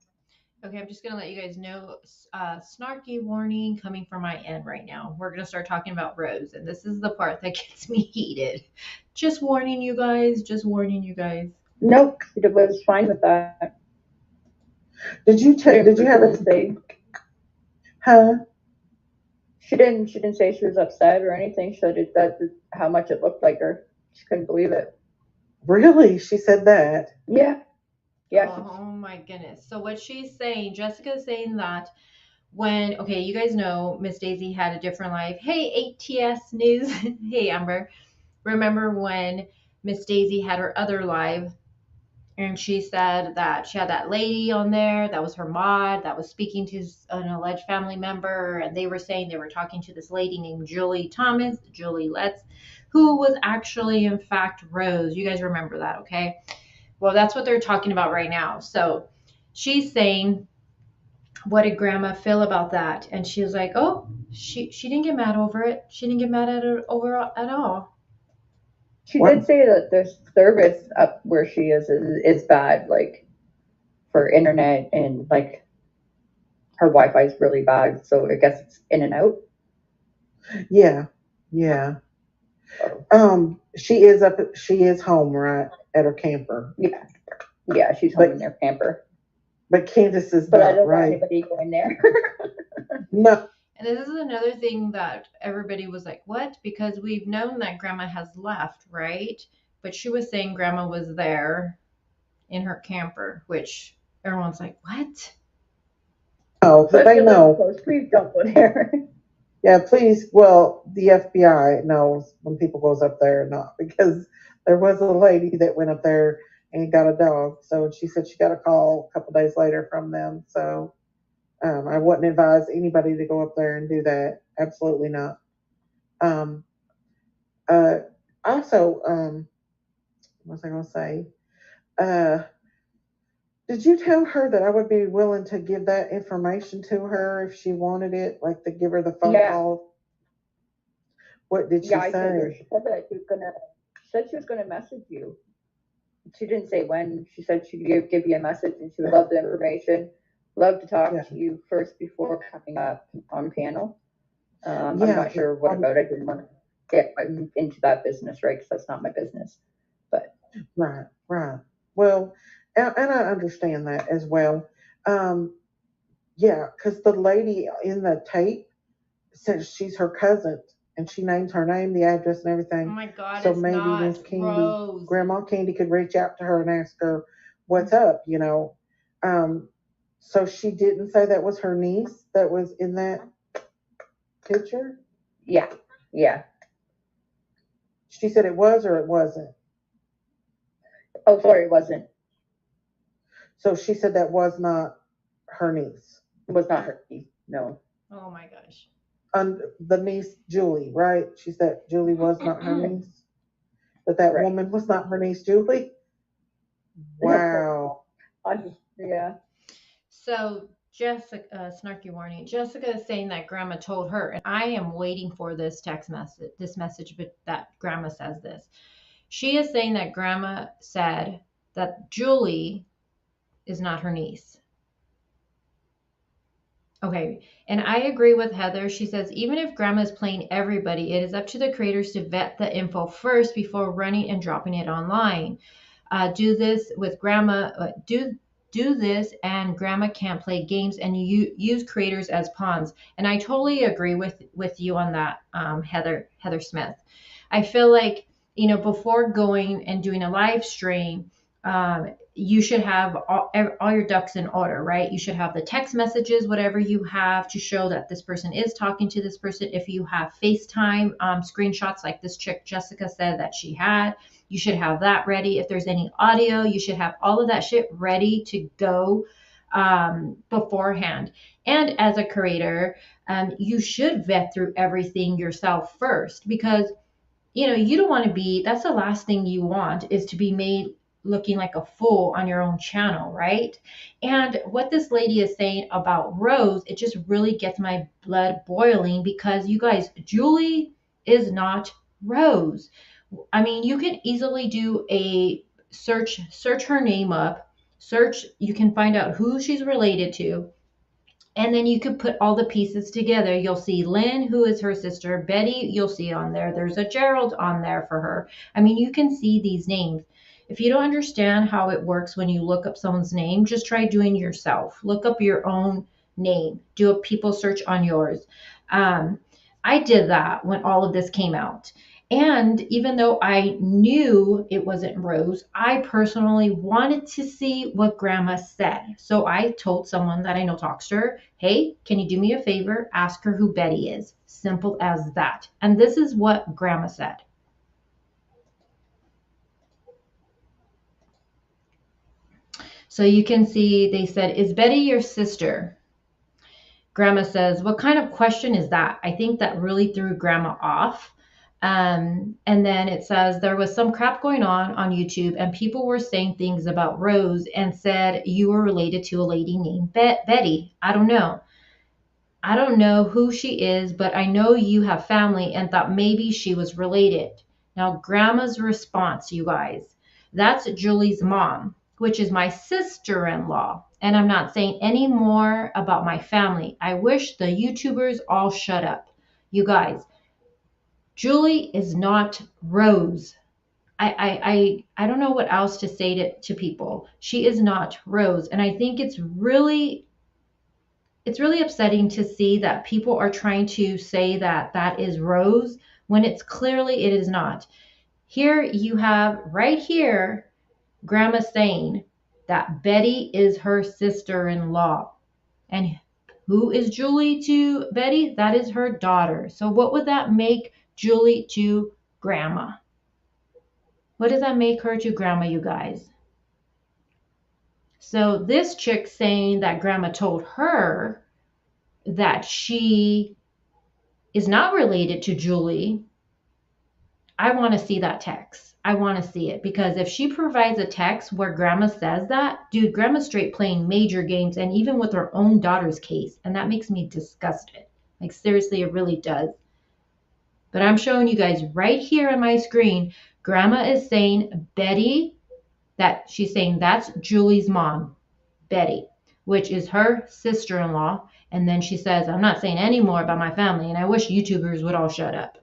Okay, I'm just going to let you guys know, snarky warning coming from my end right now. We're going to start talking about Rose, and this is the part that gets me heated. Just warning you guys. Nope, it was fine with that. Did you have a say? Huh? She didn't say she was upset or anything. She said that's how much it looked like her. She couldn't believe it. Really? She said that? Yeah. Yeah. Oh my goodness. So what she's saying, Jessica's saying that you guys know Miss Daisy had a different life. Hey, ATS News. Hey, Amber. remember when Miss Daisy had her other live and she said that she had that lady on there that was her mod that was speaking to an alleged family member, and they were saying they were talking to this lady named Julie Thomas, Julie Letts, who was actually in fact Rose. You guys remember that, okay? Well, that's what they're talking about right now. So she's saying, what did grandma feel about that? And she was like, oh, she didn't get mad over it. She didn't get mad at it over at all. She did say that the service up where she is bad, like for internet, and like her Wi-Fi is really bad, so I guess it's in and out. Yeah, yeah. She is home, right, at her camper. Yeah, she's home in their camper. But Candace is but not, I don't right? want anybody going there. No. And this is another thing that everybody was like, what? Because we've known that grandma has left, right? But she was saying grandma was there in her camper, which everyone's like, what? Oh, but they know. Close. Please don't go there. Yeah, please. Well, the FBI knows when people goes up there or not, because there was a lady that went up there and got a dog. So she said she got a call a couple days later from them. So I wouldn't advise anybody to go up there and do that. Absolutely not. Um, also, what was I going to say? Did you tell her that I would be willing to give that information to her if she wanted it, like to give her the phone call? What did she say? I told her. She said that she was gonna message you. She didn't say when. She said she'd give you a message, and she would love the information. Love to talk to you first before coming up on panel. I'm not sure what about it. I didn't want to get into that business, right? Because that's not my business. But right. Well, and I understand that as well. Yeah, because the lady in the tape says she's her cousin, and she names her name, the address, and everything. Oh my God! So it's maybe not Miss Candy, Rose. Grandma Candy, could reach out to her and ask her what's up. So she didn't say that was her niece that was in that picture. Yeah. She said it was or it wasn't. Oh, sorry, it wasn't. So she said that was not her niece. It was not her niece. No. Oh my gosh. The niece Julie, right? She said Julie was not her niece. That woman was not her niece Julie. Wow. Yeah. So Jessica, snarky warning. Jessica is saying that grandma told her, and I am waiting for this message, but that grandma says this. She is saying that grandma said that Julie is not her niece. Okay, and I agree with Heather. She says, even if grandma is playing everybody, it is up to the creators to vet the info first before running and dropping it online. Do this with grandma. Do this, and grandma can't play games and use creators as pawns. And I totally agree with you on that, Heather Smith. I feel like, before going and doing a live stream, you should have all your ducks in order, right? You should have the text messages, whatever you have to show that this person is talking to this person. If you have FaceTime screenshots like this chick Jessica said that she had, you should have that ready. If there's any audio, you should have all of that shit ready to go beforehand. And as a creator, you should vet through everything yourself first, because you don't want to be, that's the last thing you want, is to be made looking like a fool on your own channel, right? And what this lady is saying about Rose, it just really gets my blood boiling, because you guys, Julie is not Rose. I mean, you can easily do a search her name up, you can find out who she's related to, and then you could put all the pieces together. You'll see Lynn, who is her sister. Betty, you'll see on there. There's a Gerald on there for her. I mean, you can see these names. If you don't understand how it works when you look up someone's name, just try doing it yourself. Look up your own name. Do a people search on yours. I did that when all of this came out. And even though I knew it wasn't Rose, I personally wanted to see what grandma said. So I told someone that I know talks to her, hey, can you do me a favor? Ask her who Betty is. Simple as that. And this is what grandma said. So you can see they said, "Is Betty your sister?" Grandma says, "What kind of question is that?" I think that really threw Grandma off. And then it says, "There was some crap going on YouTube, and people were saying things about Rose and said you were related to a lady named Betty. I don't know. I don't know who she is, but I know you have family and thought maybe she was related." Now, Grandma's response, you guys, "That's Julie's mom, which is my sister-in-law. And I'm not saying any more about my family. I wish the YouTubers all shut up." You guys, Julie is not Rose. I don't know what else to say to people. She is not Rose. And I think it's really upsetting to see that people are trying to say that that is Rose when it's clearly it is not. Here you have right here Grandma saying that Betty is her sister-in-law. And who is Julie to Betty? That is her daughter. So what would that make Julie to Grandma? What does that make her to Grandma, you guys? So this chick saying that Grandma told her that she is not related to Julie, I want to see that text. I want to see it, because if she provides a text where Grandma says that, dude, Grandma's straight playing major games, and even with her own daughter's case, and that makes me disgusted. Like, seriously, it really does. But I'm showing you guys right here on my screen, Grandma is saying Betty, that she's saying that's Julie's mom, Betty, which is her sister-in-law. And then she says, "I'm not saying any more about my family, and I wish YouTubers would all shut up."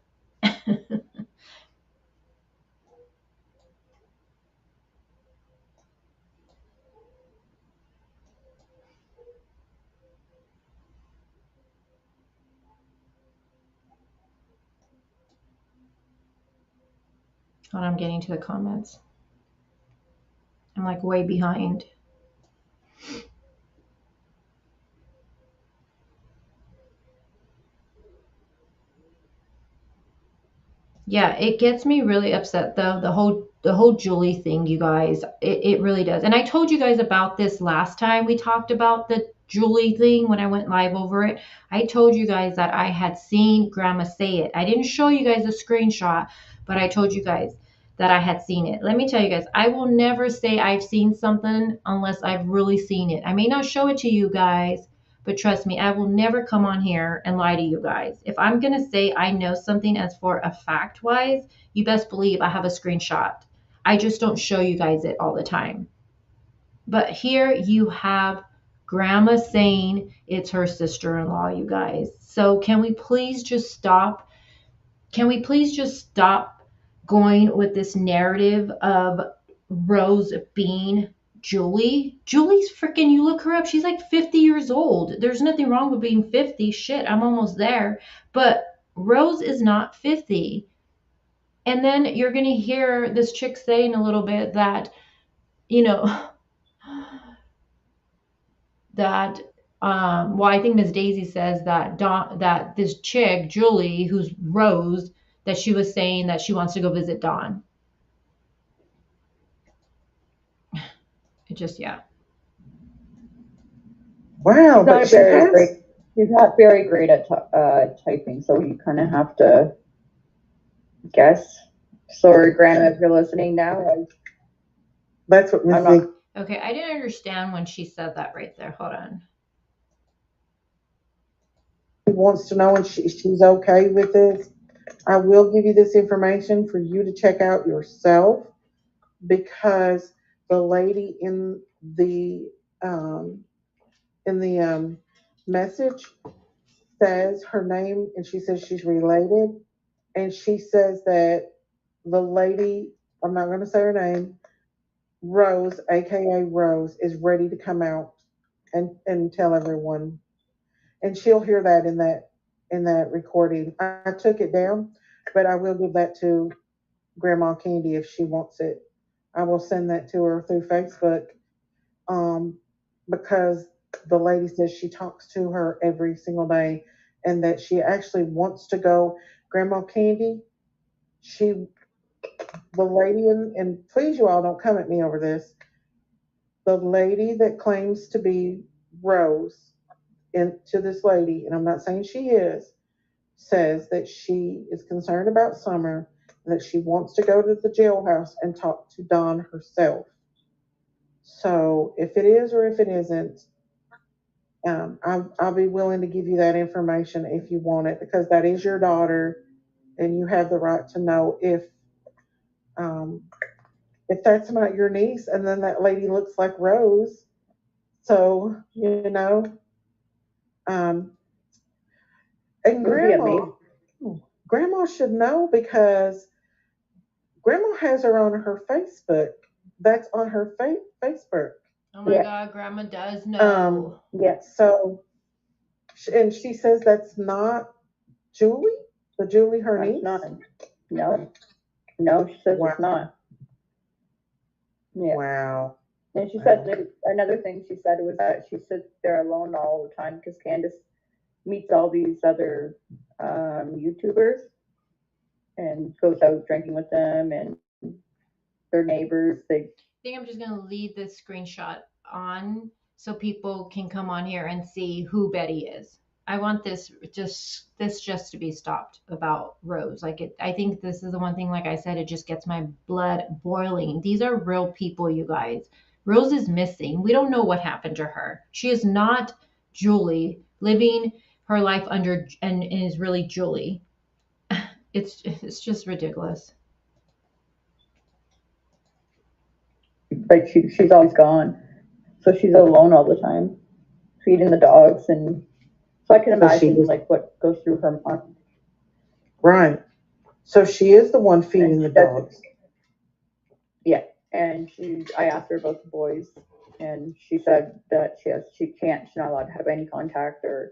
Hold on, I'm getting to the comments. I'm like way behind. Yeah, it gets me really upset though, the whole Julie thing, you guys. It really does. And I told you guys about this last time we talked about the Julie thing when I went live over it. I told you guys that I had seen Grandma say it. I didn't show you guys a screenshot, but I told you guys that I had seen it. Let me tell you guys, I will never say I've seen something unless I've really seen it. I may not show it to you guys, but trust me, I will never come on here and lie to you guys. If I'm going to say I know something as for a fact wise, you best believe I have a screenshot. I just don't show you guys it all the time. But here you have Grandma saying it's her sister-in-law, you guys. So can we please just stop? Can we please just stop going with this narrative of Rose being Julie? Julie's freaking, you look her up, she's like 50 years old. There's nothing wrong with being 50. Shit, I'm almost there. But Rose is not 50. And then you're going to hear this chick saying a little bit that, you know, that, well, I think Miss Daisy says that that this chick, Julie, who's Rose, that she was saying that she wants to go visit Dawn. It just, yeah. Wow, She's but not she very has. great. She's not very great at typing, so you kind of have to guess. Sorry, Grandma, if you're listening now. That's what Miss I'm not. Okay, I didn't understand when she said that right there. Hold on. Wants to know, and she's okay with this. I will give you this information for you to check out yourself, because the lady um, in the message says her name, and she says she's related, and she says that the lady, I'm not going to say her name, Rose, aka Rose, is ready to come out and tell everyone, and she'll hear that in that recording. I took it down, but I will give that to Grandma Candy if she wants it. I will send that to her through Facebook, um, because the lady says she talks to her every single day, and that she actually wants to go. Grandma Candy, the lady, and please you all don't come at me over this. the lady that claims to be Rose, to this lady, and I'm not saying she is, says that she is concerned about Summer and that she wants to go to the jailhouse and talk to Dawn herself. So if it is or if it isn't, I'll be willing to give you that information if you want it, because that is your daughter, and you have the right to know um, if that's not your niece, and then that lady looks like Rose. So um, and It would be amazing. Grandma should know, because Grandma has her on her Facebook. That's on her Facebook. Oh my God, Grandma does know. Yes. So, and she says that's not Julie, the Julie her That's niece. not. No, she says Wow. it's not. Yeah. Wow. And she said that another thing she said was that she sits there alone all the time because Candace meets all these other YouTubers and goes out drinking with them and their neighbors. I think I'm just going to leave this screenshot on so people can come on here and see who Betty is. I want this just to be stopped about Rose. I think this is the one thing, like I said, it just gets my blood boiling. These are real people, you guys. Rose is missing. We don't know what happened to her. She is not Julie living her life under and is really Julie. It's just ridiculous. Like she's always gone, so she's alone all the time, feeding the dogs, and so I can imagine like what goes through her mind. Right. So she is the one feeding the dogs. Yeah, and I asked her about the boys, and she said that she's not allowed to have any contact or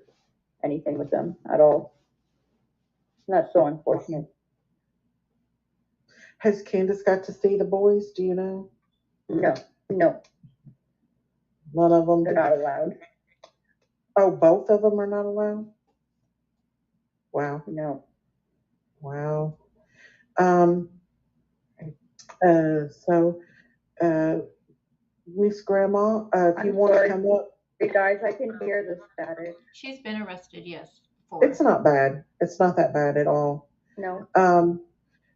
anything with them at all. And that's so unfortunate. Has Candace got to see the boys? Do you know? No. None of them. They're not allowed. Oh, both of them are not allowed? Wow. No. Wow. So, Miss Grandma, if you want to come up. Hey guys, I can hear the static. She's been arrested, yes. It's not bad. It's not that bad at all. No.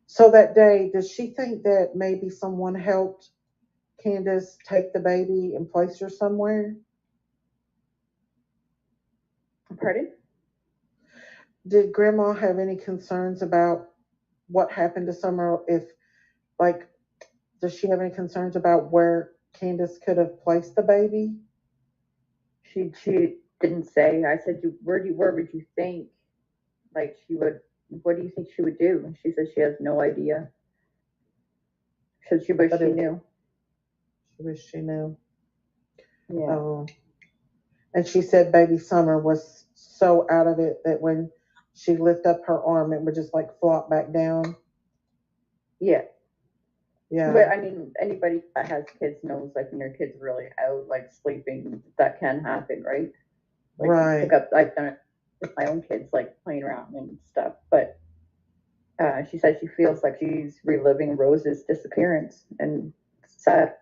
So that day, does she think that maybe someone helped Candace take the baby and place her somewhere? Pardon? Did Grandma have any concerns about what happened to Summer? Does she have any concerns about where Candace could have placed the baby? She didn't say. I said, where would you think? Like she would. What do you think she would do? And she said she has no idea. She said she wished she knew. She wished she knew. Yeah. And she said baby Summer was so out of it that when she lifted up her arm, it would just like flop back down. Yeah. Yeah. But I mean, anybody that has kids knows, like when your kid's really out, like sleeping, that can happen, right? Like, right. I've done it with my own kids, like playing around and stuff. But she said she feels like she's reliving Rose's disappearance, and it's sad.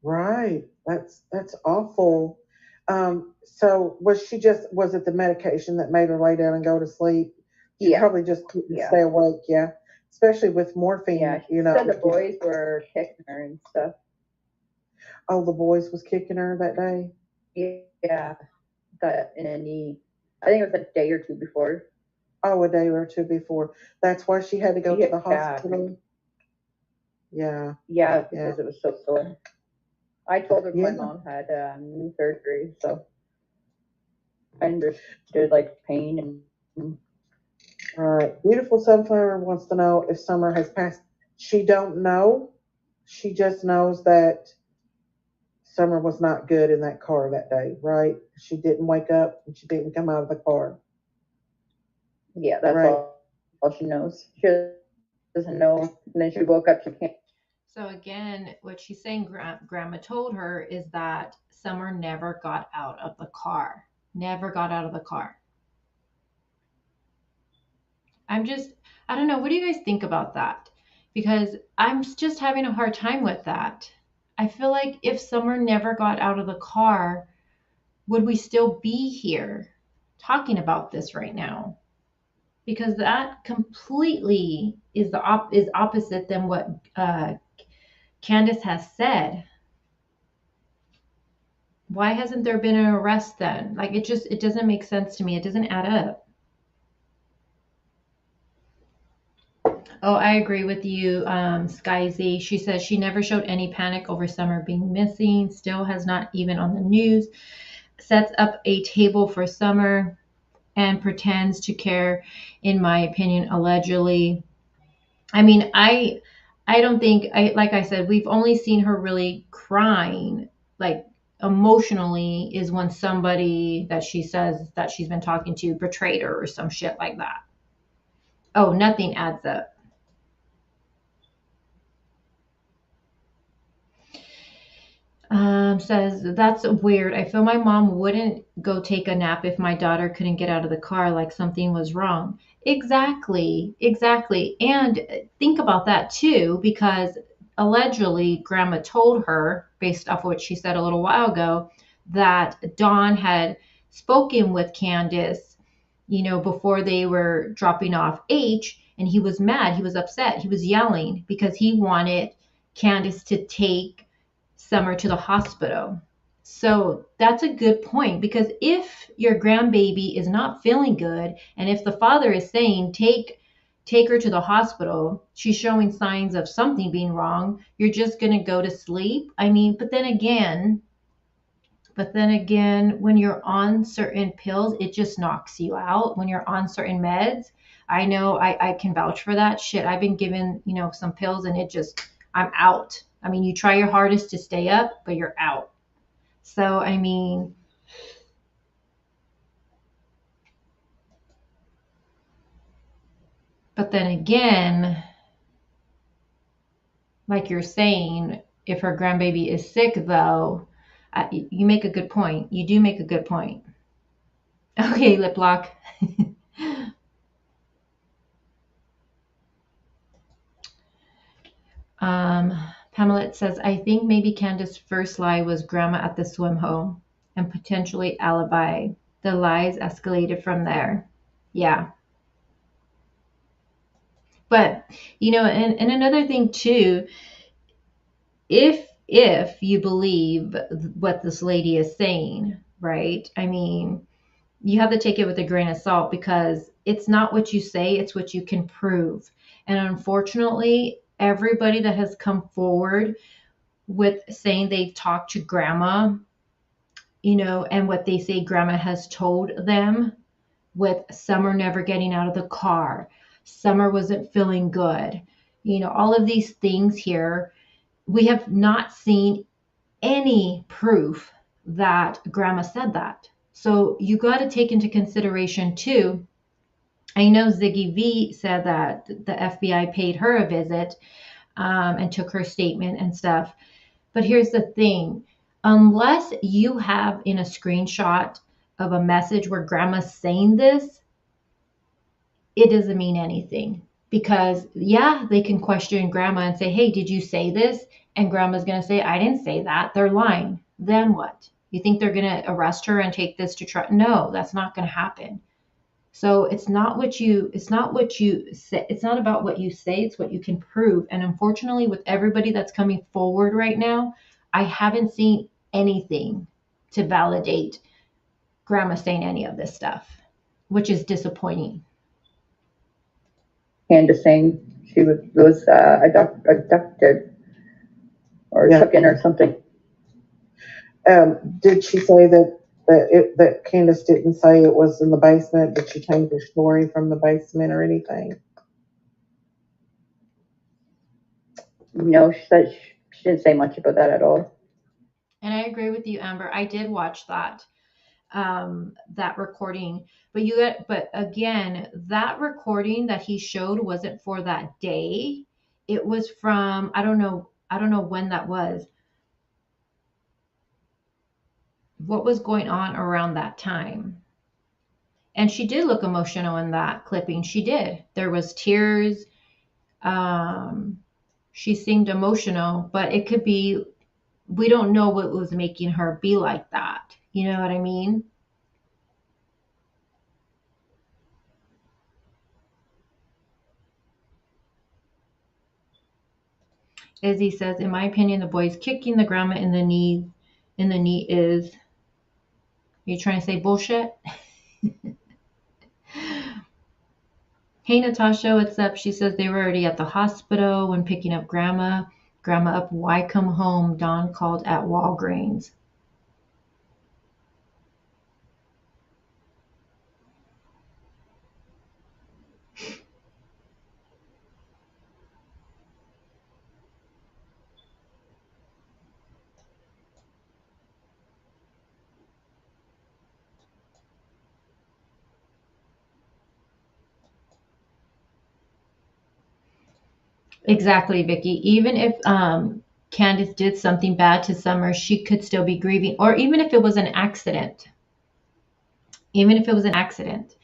Right. That's awful. So was it the medication that made her lay down and go to sleep? She probably just couldn't stay awake. Yeah. Especially with morphine. Yeah. She said the boys were kicking her and stuff. Oh, the boys was kicking her that day? Yeah. Got in a knee. I think it was a day or two before. Oh, a day or two before. That's why she had to go to the hospital. Yeah. Yeah, because it was so sore. I told her my mom had knee surgery, so I understood like pain and. All right. Beautiful Sunflower wants to know if Summer has passed. She don't know. She just knows that Summer was not good in that car that day, right? She didn't wake up and she didn't come out of the car. Yeah, that's right. all she knows. She doesn't know. And then she woke up, she can't. So again, what she's saying, Grandma told her, is that Summer never got out of the car. Never got out of the car. I don't know. What do you guys think about that? Because I'm just having a hard time with that. I feel like if Summer never got out of the car, would we still be here talking about this right now? Because that completely is is opposite than what Candace has said. Why hasn't there been an arrest then? Like it doesn't make sense to me. It doesn't add up. Oh, I agree with you, Sky Z. She says she never showed any panic over Summer being missing, still has not even on the news, sets up a table for Summer and pretends to care, in my opinion, allegedly. I mean, I don't think like I said, we've only seen her really crying, like emotionally, is when somebody that she says that she's been talking to betrayed her or some shit like that. Oh, nothing adds up. Says that's weird. I feel my mom wouldn't go take a nap if my daughter couldn't get out of the car, like something was wrong. Exactly, exactly. And think about that too, because allegedly grandma told her, based off what she said a little while ago, that Dawn had spoken with Candace, before they were dropping off H, and he was mad, he was upset, he was yelling because he wanted Candace to take Summer to the hospital. So that's a good point, because if your grandbaby is not feeling good, and if the father is saying take her to the hospital, she's showing signs of something being wrong, you're just going to go to sleep. I mean, but then again, when you're on certain pills, it just knocks you out. When you're on certain meds, I know I can vouch for that. Shit, I've been given, some pills and I'm out. I mean, you try your hardest to stay up, but you're out. So, I mean, but then again, like you're saying, if her grandbaby is sick, though, you make a good point. You do make a good point. Okay, lip lock. Pamela says, I think maybe Candace's first lie was grandma at the swim hole and potentially alibi. The lies escalated from there. Yeah. But, and another thing too, if you believe what this lady is saying, right? I mean, you have to take it with a grain of salt, because it's not what you say, it's what you can prove. And unfortunately, everybody that has come forward with saying they've talked to grandma, and what they say grandma has told them, with Summer never getting out of the car, Summer wasn't feeling good, all of these things here, we have not seen any proof that grandma said that. So you got to take into consideration too. I know Ziggy V said that the FBI paid her a visit, and took her statement and stuff. But here's the thing, unless you have in a screenshot of a message where grandma's saying this, it doesn't mean anything. Because, yeah, they can question grandma and say, hey, did you say this? And grandma's going to say, I didn't say that. They're lying. Then what? You think they're going to arrest her and take this to trial? No, that's not going to happen. So it's not what you say. It's not about what you say. It's what you can prove. And unfortunately, with everybody that's coming forward right now, I haven't seen anything to validate grandma saying any of this stuff, which is disappointing. Candace saying she was abducted or taken or something. Did she say that Candace didn't say it was in the basement? Did she change her story from the basement or anything? No, she said she didn't say much about that at all. And I agree with you, Amber. I did watch that recording, but again, that recording that he showed wasn't for that day. It was from, I don't know when that was. What was going on around that time? And she did look emotional in that clipping. She did. There was tears. She seemed emotional, but it could be we don't know what was making her be like that. You know what I mean? Izzy says, in my opinion, the boy's kicking the grandma in the knee is, are you trying to say bullshit? Hey, Natasha, what's up? She says they were already at the hospital when picking up grandma. Grandma up, why come home? Dawn called at Walgreens. Exactly, Vicky. Even if Candace did something bad to Summer, she could still be grieving. Or even if it was an accident. Even if it was an accident.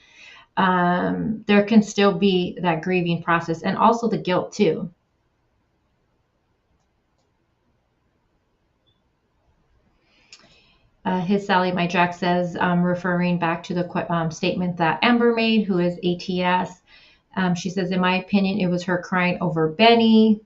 There can still be that grieving process and also the guilt too. His Sally, my Jack says, referring back to the statement that Amber made, who is ATS. She says, in my opinion, it was her crying over Benny.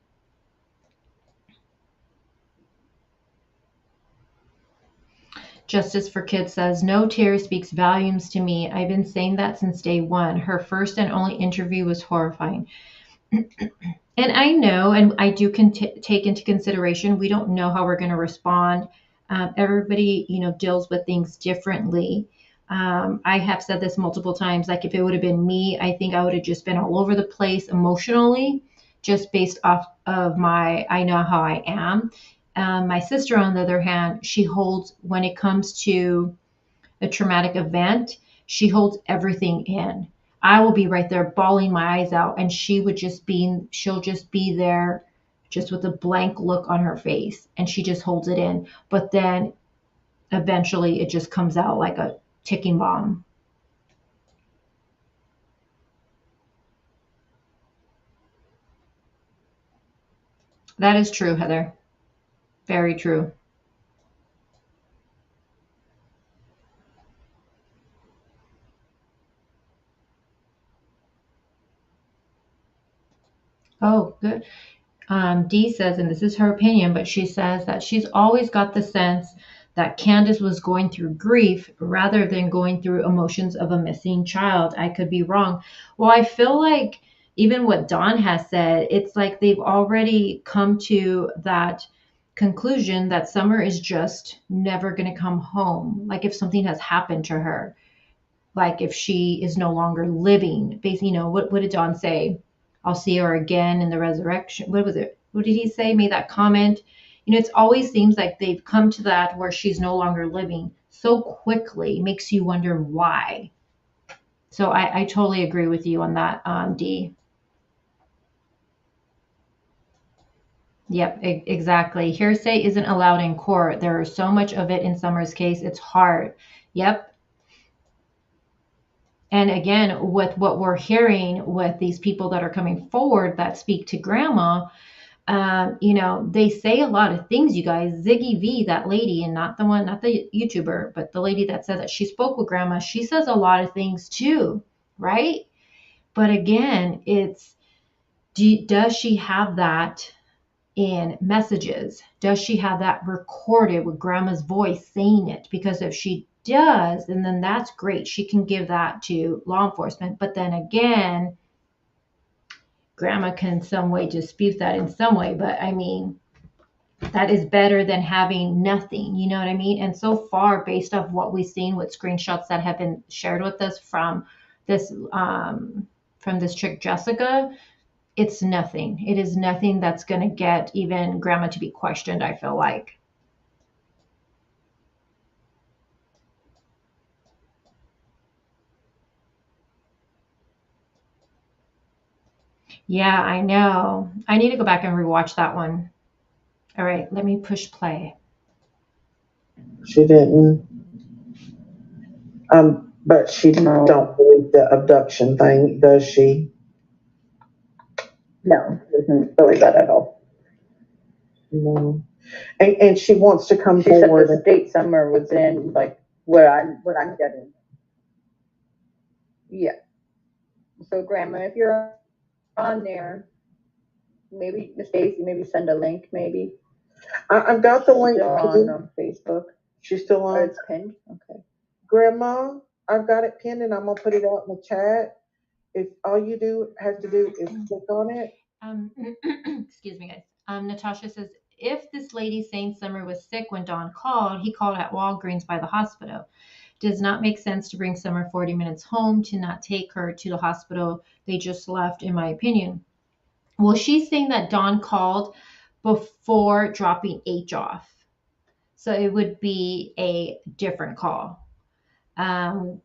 Justice for Kids says, no tears speaks volumes to me. I've been saying that since day one. Her first and only interview was horrifying. And I know, and I do take into consideration, we don't know how we're going to respond. Everybody, deals with things differently. I have said this multiple times, like if it would have been me, I think I would have just been all over the place emotionally, just based off of I know how I am. My sister, on the other hand, she holds, when it comes to a traumatic event, she holds everything in. I will be right there bawling my eyes out, and she'll just be there just with a blank look on her face, and she just holds it in. But then eventually it just comes out like a ticking bomb. That is true, Heather. Very true. Oh, good. Dee says, and this is her opinion, but she says that she's always got the sense that Candace was going through grief rather than going through emotions of a missing child. I could be wrong. Well, I feel like even what Dawn has said, it's like they've already come to that conclusion that Summer is just never going to come home. Like if something has happened to her, like if she is no longer living. Basically, what did Dawn say? I'll see her again in the resurrection. What was it? What did he say? Made that comment. It always seems like they've come to that where she's no longer living so quickly. Makes you wonder why. So I totally agree with you on that, Dee. Yep, exactly. Hearsay isn't allowed in court. There is so much of it in Summer's case. It's hard. Yep. And again, with what we're hearing with these people that are coming forward that speak to grandma, they say a lot of things, you guys. Ziggy V, that lady, and not the YouTuber, but the lady that said that she spoke with grandma, she says a lot of things too, right? But again, does she have that in messages? Does she have that recorded with grandma's voice saying it? Because if she does, and then that's great. She can give that to law enforcement. But then again, grandma can in some way dispute that in some way. But I mean, that is better than having nothing. You know what I mean? And so far, based off what we've seen with screenshots that have been shared with us from this chick Jessica, it's nothing. It is nothing that's going to get even grandma to be questioned, I feel like. Yeah, I know. I need to go back and rewatch that one. All right, let me push play. She didn't. But she No. don't believe the abduction thing, does she? No, doesn't believe that at all. No. And she wants to come She said forward. the state Summer was in, like what I'm getting. Yeah. So Grandma, if you're on there, maybe Stacy, maybe send a link. Maybe I've got the link still on Facebook. She's still on. Oh, it's pinned. Okay. Grandma, I've got it pinned, and I'm gonna put it out in the chat. If all you have to do is click on it. Excuse me, guys. Natasha says, if this lady saying Summer was sick when Don called, he called at Walgreens by the hospital. Does not make sense to bring Summer 40 minutes home to not take her to the hospital they just left, in my opinion. Well, she's saying that Don called before dropping H off. So it would be a different call.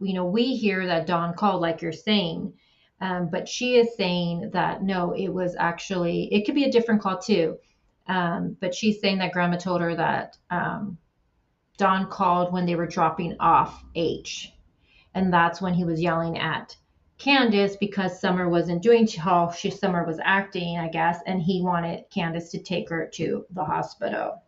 We hear that Don called, like you're saying, but she is saying that no, it was actually, it could be a different call too. But she's saying that Grandma told her that Don called when they were dropping off H. And that's when he was yelling at Candace because Summer wasn't doing how Summer was acting, I guess, and he wanted Candace to take her to the hospital.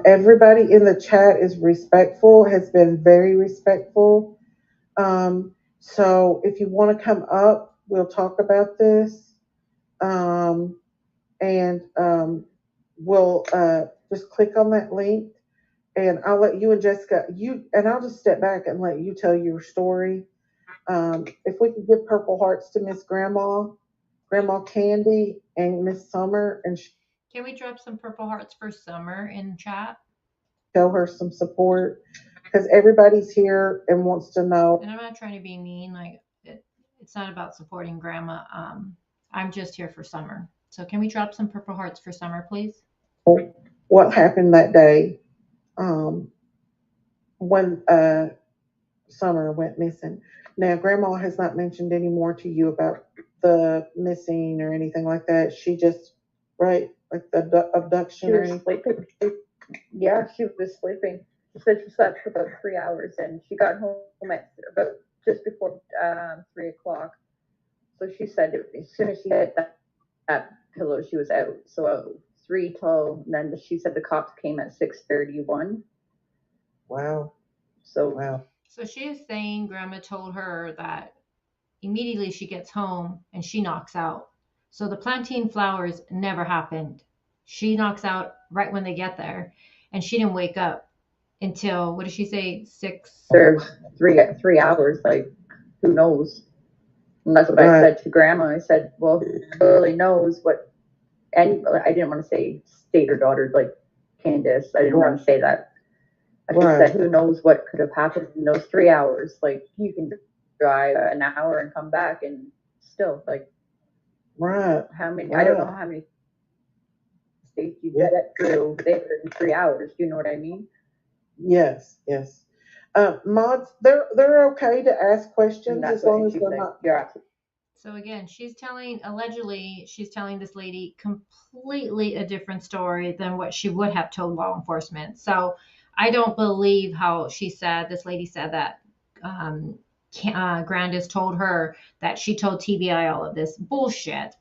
Everybody in the chat is respectful, has been very respectful. So if you want to come up, we'll talk about this. And we'll just click on that link, and I'll let you and Jessica, and I'll just step back and let you tell your story. If we could give Purple Hearts to Miss Grandma Candy, and Miss Summer, and Can we drop some Purple Hearts for Summer in chat? Show her some support, because everybody's here and wants to know. And I'm not trying to be mean. Like it's not about supporting Grandma. I'm just here for Summer. So can we drop some Purple Hearts for Summer, please? What happened that day when Summer went missing? Now, Grandma has not mentioned any more to you about the missing or anything like that. She just, right, like the abduction. She was sleeping. Yeah, she was sleeping. She said she slept for about 3 hours, and she got home at about just before 3 o'clock. So she said as soon as she hit that pillow, she was out. So 3 till, and then she said the cops came at 6:31. Wow. So So she is saying Grandma told her that immediately she gets home and she knocks out. So the plantain flowers never happened. She knocks out right when they get there, and she didn't wake up until, what did she say, 6? There's 3 hours. Like, who knows? And that's what I said to Grandma. I said, well, who really knows what? And I didn't want to say state or daughter like Candace. I didn't want to say that. I just said, who knows what could have happened in those 3 hours? Like, you can drive an hour and come back, and still, like, how many? I don't know how many states you get through there in 3 hours. Do you know what I mean? Yes. Mods, they're okay to ask questions as long as they're not. Yeah. So again, allegedly, she's telling this lady completely a different story than what she would have told law enforcement. So I don't believe how this lady said that Grandis told her that she told TBI all of this. Bullshit.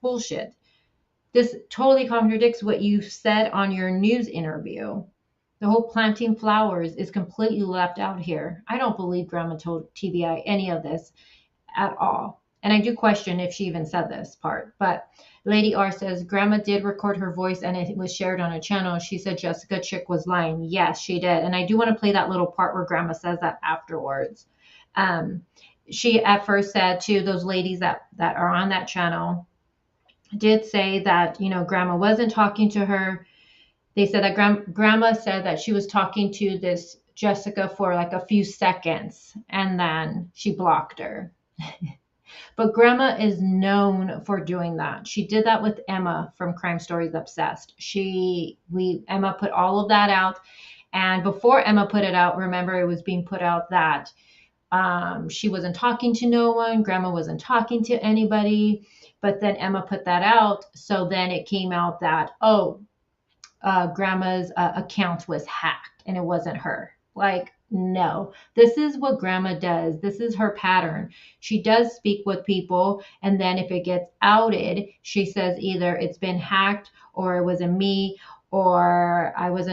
This totally contradicts what you said on your news interview. The whole planting flowers is completely left out here. I don't believe Grandma told TBI any of this at all. And I do question if she even said this part. But Lady R says, Grandma did record her voice and it was shared on a channel. She said Jessica Chick was lying. Yes, she did. And I do want to play that little part where Grandma says that afterwards. She at first said to those ladies that are on that channel, did say that, Grandma wasn't talking to her. They said that Grandma said that she was talking to this Jessica for like a few seconds and then she blocked her. But Grandma is known for doing that. She did that with Emma from Crime Stories Obsessed. Emma put all of that out. And before Emma put it out, remember it was being put out that she wasn't talking to no one. Grandma wasn't talking to anybody. But then Emma put that out. So then it came out that, Grandma's account was hacked and it wasn't her. Like, No, this is what grandma does. This is her pattern. She does speak with people, and then if it gets outed, she says either it's been hacked or it wasn't me, or I was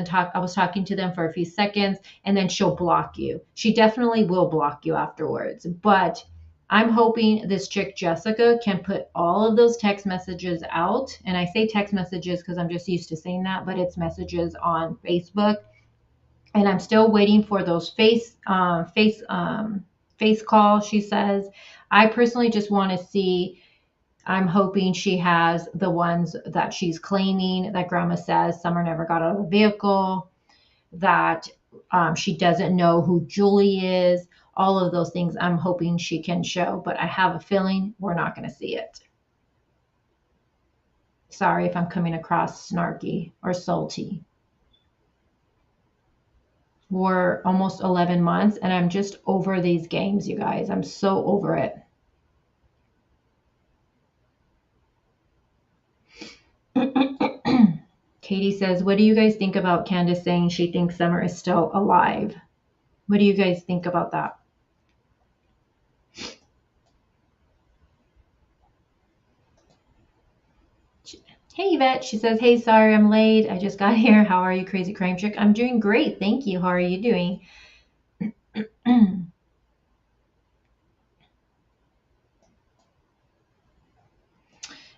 talking to them for a few seconds, and then she'll block you. She definitely will block you afterwards. But I'm hoping this chick Jessica can put all of those text messages out. And I say text messages because I'm just used to saying that, but it's messages on Facebook. And I'm still waiting for those face call. She says, I personally just want to see. I'm hoping she has the ones that she's claiming that grandma says Summer never got out of the vehicle, that she doesn't know who Julie is. All of those things I'm hoping she can show, but I have a feeling we're not going to see it. Sorry if I'm coming across snarky or salty. We're almost 11 months and I'm just over these games, you guys. I'm so over it. Katie says, what do you guys think about Candace saying she thinks Summer is still alive? What do you guys think about that? Hey, Yvette. She says, hey, sorry I'm late. I just got here. How are you, Crazy Crime Chick? I'm doing great. Thank you. How are you doing?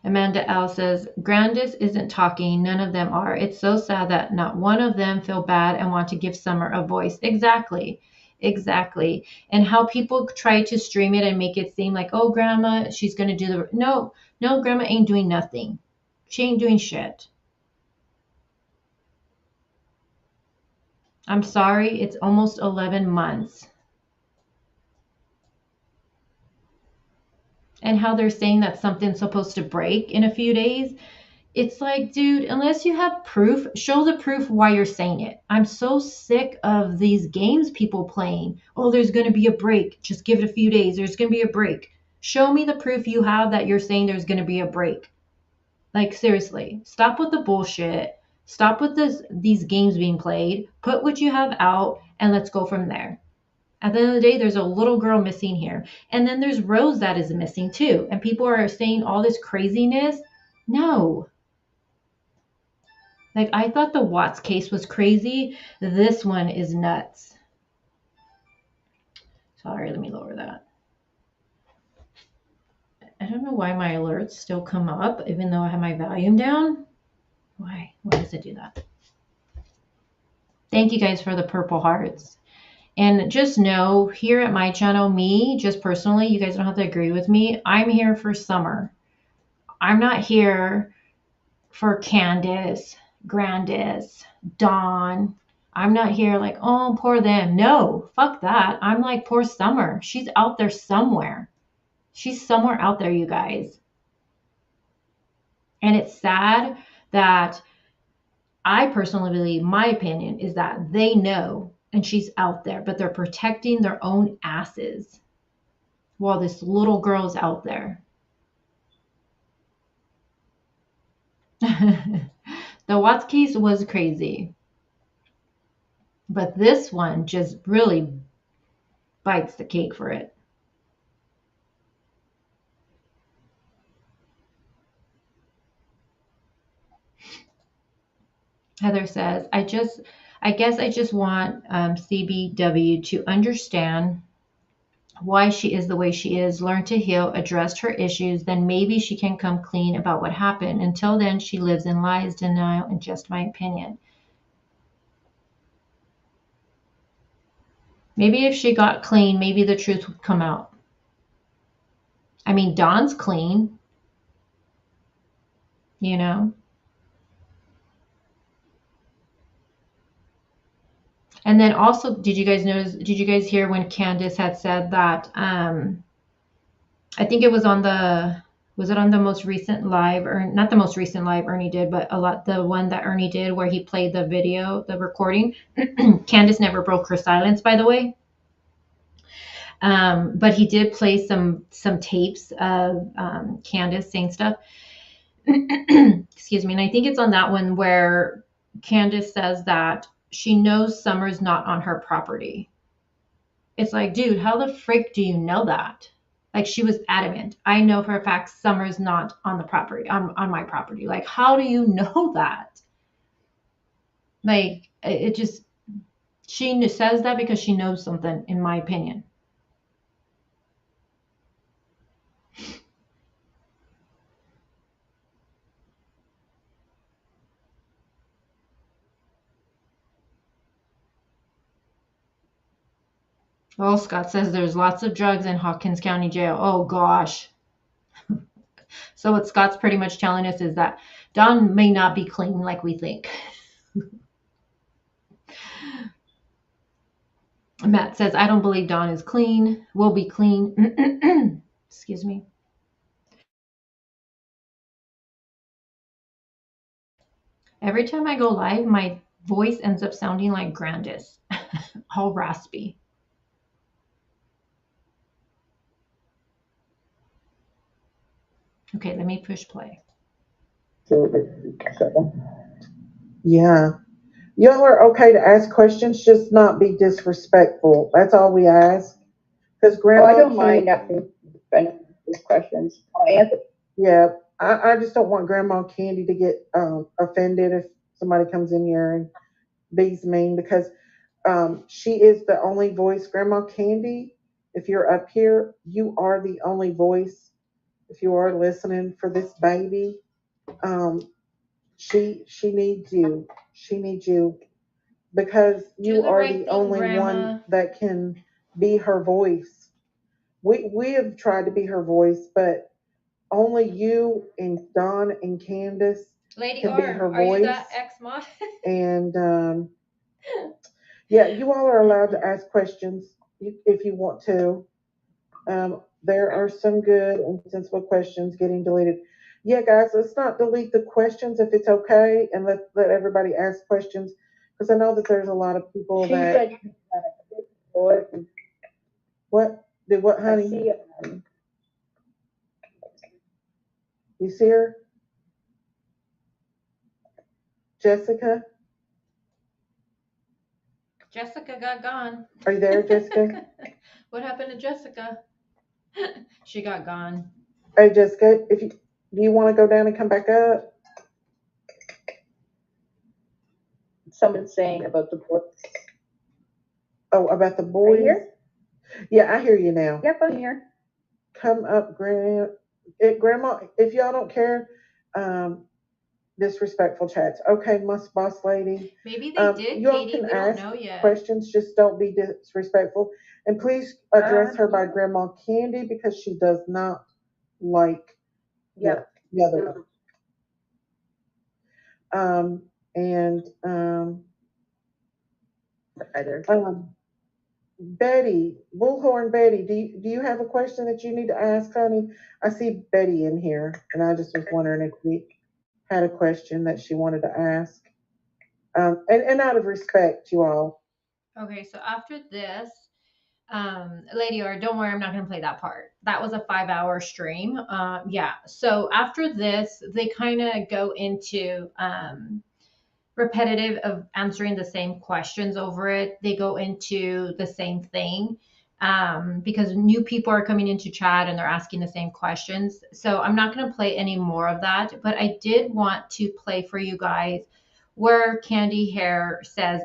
Amanda L says, Grandis isn't talking. None of them are. It's so sad that not one of them feel bad and want to give Summer a voice. Exactly. Exactly. And how people try to stream it and make it seem like, oh, grandma, she's going to do the... No, grandma ain't doing nothing. She ain't doing shit. I'm sorry. It's almost 11 months. And how they're saying that something's supposed to break in a few days. It's like, dude, unless you have proof, show the proof why you're saying it. I'm so sick of these games people playing. Oh, there's going to be a break. Just give it a few days. There's going to be a break. Show me the proof you have that you're saying there's going to be a break. Like, seriously, stop with the bullshit. Stop with these games being played. Put what you have out and let's go from there. At the end of the day, there's a little girl missing here. And then there's Rose that is missing too. And people are saying all this craziness. No. Like, I thought the Watts case was crazy. This one is nuts. Sorry, let me lower that. I don't know why my alerts still come up, even though I have my volume down. Why? Why does it do that? Thank you guys for the purple hearts. And just know, here at my channel, me, just personally, you guys don't have to agree with me. I'm here for Summer. I'm not here for Candace, Grandis, Dawn. I'm not here like, oh, poor them. No, fuck that. I'm like, poor Summer. She's out there somewhere. She's somewhere out there, you guys. And it's sad that I personally believe, my opinion is that they know and she's out there, but they're protecting their own asses while this little girl's out there. The Watts case was crazy, but this one just really bites the cake for it. Heather says, I guess I just want CBW to understand why she is the way she is, learn to heal, address her issues, then maybe she can come clean about what happened. Until then, she lives in lies, denial, and just my opinion. Maybe if she got clean, maybe the truth would come out. I mean, Dawn's clean, you know? And then also, did you guys hear when Candace had said that, I think it was on the most recent live, or not the most recent live Ernie did, but the one that Ernie did where he played the video, the recording. Candace never broke her silence, by the way. But he did play some tapes of Candace saying stuff. Excuse me. And I think it's on that one where Candace says that she knows Summer's not on her property. It's like, dude, how the frick do you know that? Like, she was adamant. I know for a fact Summer's not on the property, on my property. Like, how do you know that? Like, it just, she says that because she knows something, in my opinion. Oh, Scott says there's lots of drugs in Hawkins County Jail. Oh, gosh. So what Scott's pretty much telling us is that Don may not be clean like we think. Matt says, I don't believe Don is clean. Will be clean. Excuse me. Every time I go live, my voice ends up sounding like Grandis, all raspy. Okay, let me push play. Yeah. Y'all are okay to ask questions, just not be disrespectful. That's all we ask. Because Grandma, I don't mind asking questions. I'll answer. Yeah, I just don't want Grandma Candy to get offended if somebody comes in here and be's mean, because she is the only voice. Grandma Candy, if you're up here, you are the only voice. If you are listening for this baby, she needs you. She needs you because you are the only one that can be her voice. We have tried to be her voice, but only you and Don and Candace Lady can be R, her are voice. you that ex-mod? And yeah, you all are allowed to ask questions if you want to. There are some good and sensible questions getting deleted. Yeah, guys, let's not delete the questions if it's okay, and let everybody ask questions, because I know that there's a lot of people She that. said, What did what, honey? You see her, Jessica? Jessica got gone. Are you there, Jessica? What happened to Jessica? She got gone. Hey, Jessica, do you want to go down and come back up? Someone's saying about the boys. Oh, about the boys? Yeah, I hear you now. Yep, I'm here. Come up, Grandma. If y'all don't care, disrespectful chats. Okay, must boss lady. Maybe they did, you all Katie. can We ask don't know yet. questions, just don't be disrespectful. And please address her by Grandma Candy, because she does not like the other. Betty, Bullhorn Betty, do you have a question that you need to ask, honey? I see Betty in here, and I just was wondering if we had a question that she wanted to ask. And out of respect, you all. Okay, so after this, Lady R, don't worry, I'm not going to play that part. That was a 5-hour stream. Yeah, so after this, they kind of go into repetitive of answering the same questions over it. They go into the same thing because new people are coming into chat and they're asking the same questions. So I'm not going to play any more of that, but I did want to play for you guys where Candy Hair says,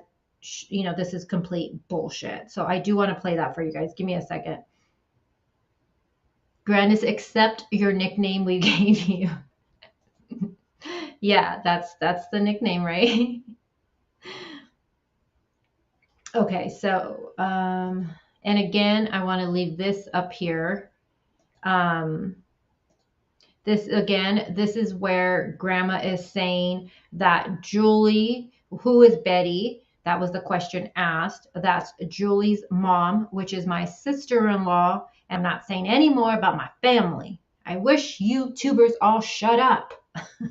this is complete bullshit. So I do want to play that for you guys. Give me a second. Grandis, accept your nickname we gave you. Yeah, that's the nickname, right? Okay, so, and again, I want to leave this up here. This is where Grandma is saying that Julie, who is Betty? That was the question asked. That's Julie's mom, which is my sister-in-law. I'm not saying any more about my family. I wish YouTubers all shut up.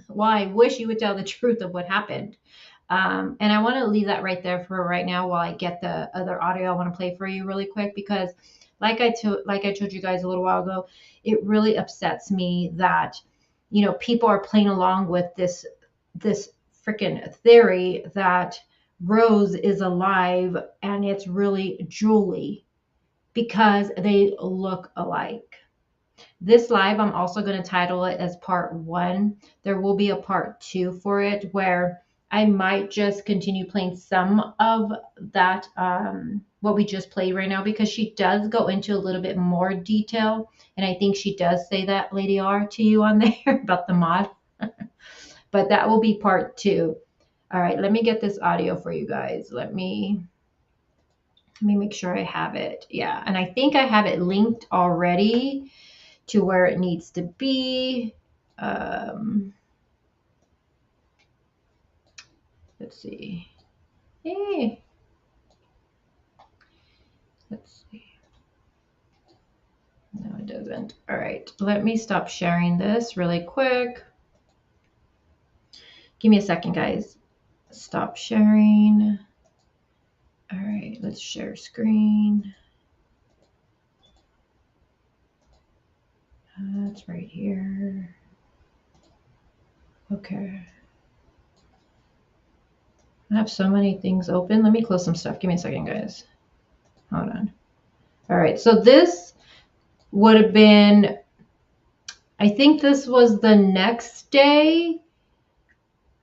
Well, I wish you would tell the truth of what happened. And I want to leave that right there for right now while I get the other audio I want to play for you really quick, because like I told you guys a little while ago, it really upsets me that, people are playing along with this freaking theory that Rose is alive and it's really Julie. because they look alike. This live, I'm also going to title it as part 1. There will be a part 2 for it where I might just continue playing some of that, what we just played right now, because she does go into a little bit more detail. And I think she does say that, Lady R, to you on there about the mod. But that will be part 2. All right, let me get this audio for you guys. Let me make sure I have it. Yeah, and I think I have it linked already to where it needs to be. Let's see. Hey. Let's see. No, it doesn't. All right, let me stop sharing this really quick. Give me a second, guys. Stop sharing. All right, let's share screen. That's right here. Okay. I have so many things open. Let me close some stuff. Give me a second, guys. Hold on. All right, so this would have been, I think this was the next day,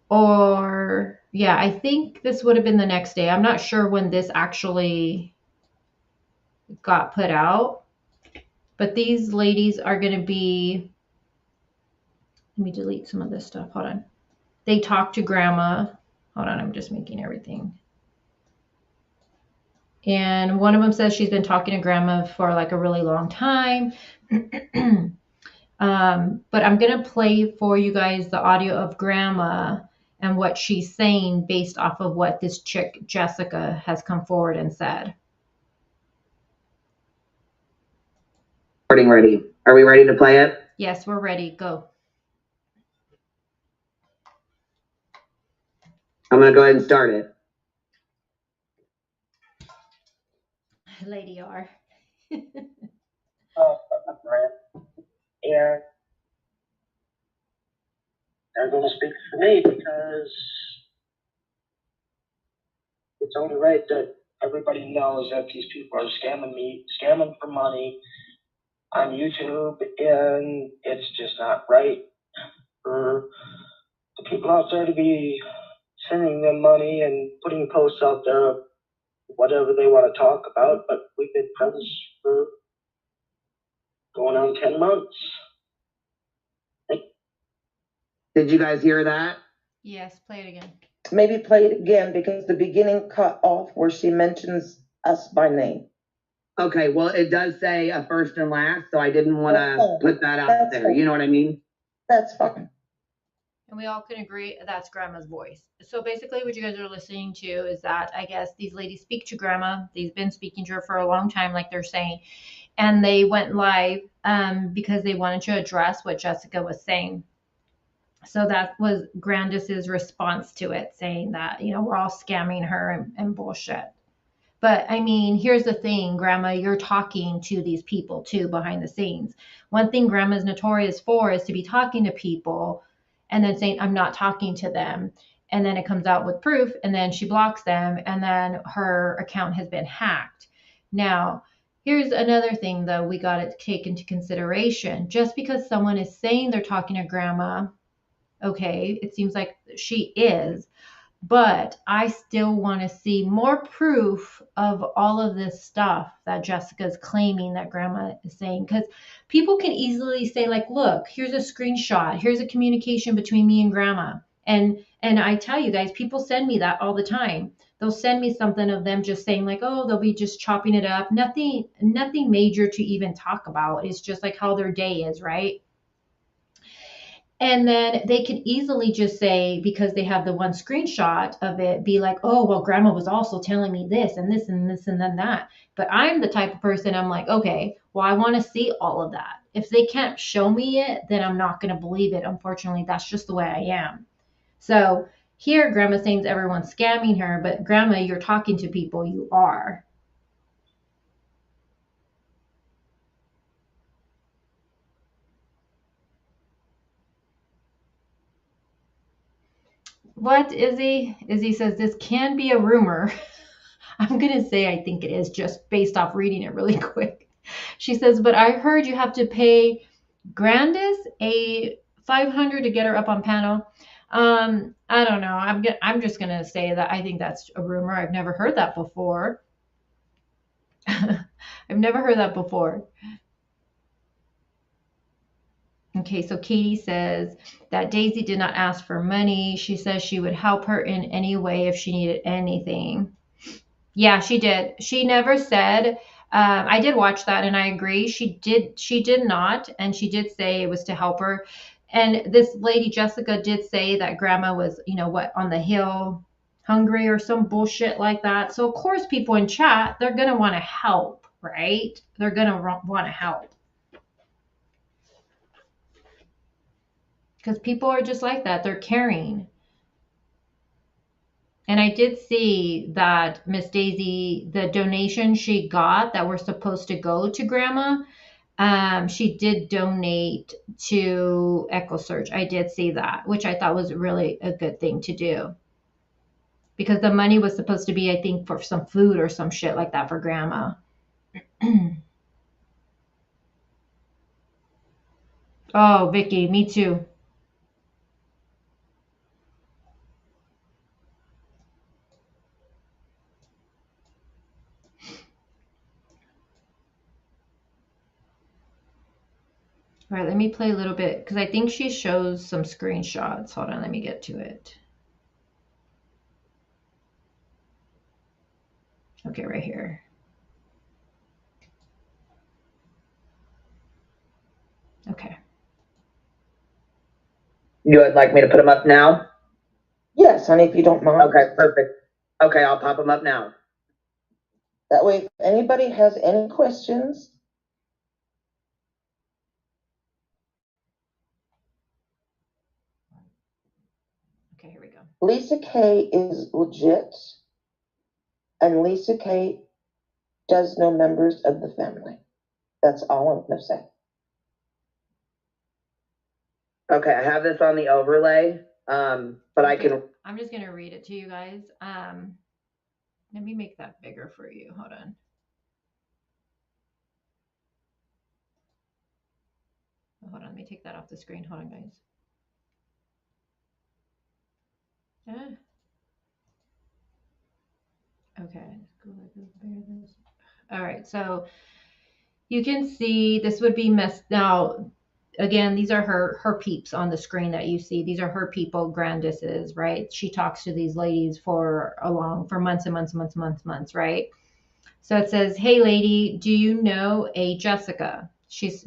or yeah, I think this would have been the next day. I'm not sure when this actually got put out, but these ladies are going to be, let me delete some of this stuff. Hold on. They talk to grandma. Hold on, I'm just making everything. And one of them says she's been talking to grandma for like a really long time. But I'm going to play for you guys the audio of grandma and what she's saying based off of what this chick, Jessica, has come forward and said. Ready. Are we ready to play it? Yes, we're ready. Go. I'm going to go ahead and start it. Lady R. I'm Brent. And they're going to speak for me because it's only right that everybody knows that these people are scamming for money on YouTube, and it's just not right for the people out there to be sending them money and putting posts out there of whatever they want to talk about. But we've been friends for going on 10 months. Did you guys hear that? Yes, play it again. Maybe play it again, because the beginning cut off where she mentions us by name. Okay, well, it does say a first and last, so I didn't want to put that out That's there. fine. You know what I mean? That's fine. And we all can agree that's grandma's voice. So basically what you guys are listening to is that I guess these ladies speak to grandma. They've been speaking to her for a long time, like they're saying. And they went live because they wanted to address what Jessica was saying. So that was Grandis's response to it, saying that, you know, we're all scamming her and bullshit. But I mean, here's the thing, Grandma, you're talking to these people too behind the scenes. One thing Grandma's notorious for is to be talking to people and then saying, I'm not talking to them. And then it comes out with proof, and then she blocks them, and then her account has been hacked. Now, here's another thing, though, we got to take into consideration. Just because someone is saying they're talking to Grandma, okay, it seems like she is, but I still want to see more proof of all of this stuff that Jessica's claiming that grandma is saying, because people can easily say, like, look, here's a screenshot, here's a communication between me and grandma. And I tell you guys, people send me that all the time. They'll send me something of them just saying, like, oh, they'll be just chopping it up, nothing major to even talk about. It's just like how their day is, right? And then they could easily just say, because they have the one screenshot of it, be like, oh, well, grandma was also telling me this and this and this and then that. But I'm the type of person, I'm like, okay, well, I want to see all of that. If they can't show me it, then I'm not going to believe it. Unfortunately, that's just the way I am. So here, grandma saying everyone's scamming her, but grandma, you're talking to people, you are. What, Izzy? Izzy says this can be a rumor. I'm going to say I think it is just based off reading it really quick. She says, but I heard you have to pay Grandis a 500 to get her up on panel. I don't know. I'm just going to say that I think that's a rumor. I've never heard that before. I've never heard that before. Okay, so Katie says that Daisy did not ask for money. She says she would help her in any way if she needed anything. Yeah, she did. She never said, I did watch that and I agree. She did not. And she did say it was to help her. And this lady, Jessica, did say that grandma was, on the hill, hungry or some bullshit like that. So of course people in chat, they're going to want to help, right? They're going to want to help. Because people are just like that. They're caring. And I did see that Miss Daisy, the donation she got that were supposed to go to Grandma, she did donate to EchoSearch. I did see that, which I thought was really a good thing to do. Because the money was supposed to be, I think, for some food or some shit like that for Grandma. Oh, Vicky, me too. All right, let me play a little bit because I think she shows some screenshots. Hold on, let me get to it. Okay, right here. Okay. You would like me to put them up now? Yes, honey, if you don't mind. Okay, perfect. Okay, I'll pop them up now. That way, if anybody has any questions. Okay, here we go. Lisa K is legit, and Lisa K does know members of the family. That's all I'm going to say. Okay, I have this on the overlay, but okay. I'm just going to read it to you guys. Let me make that bigger for you. Hold on. Hold on, let me take that off the screen. Hold on, guys. Okay. All right, so you can see this would be messed. Now, again, these are her peeps on the screen that you see. These are her people, Grandis's, right? She talks to these ladies for months and months, right? So it says, hey, lady, do you know a Jessica?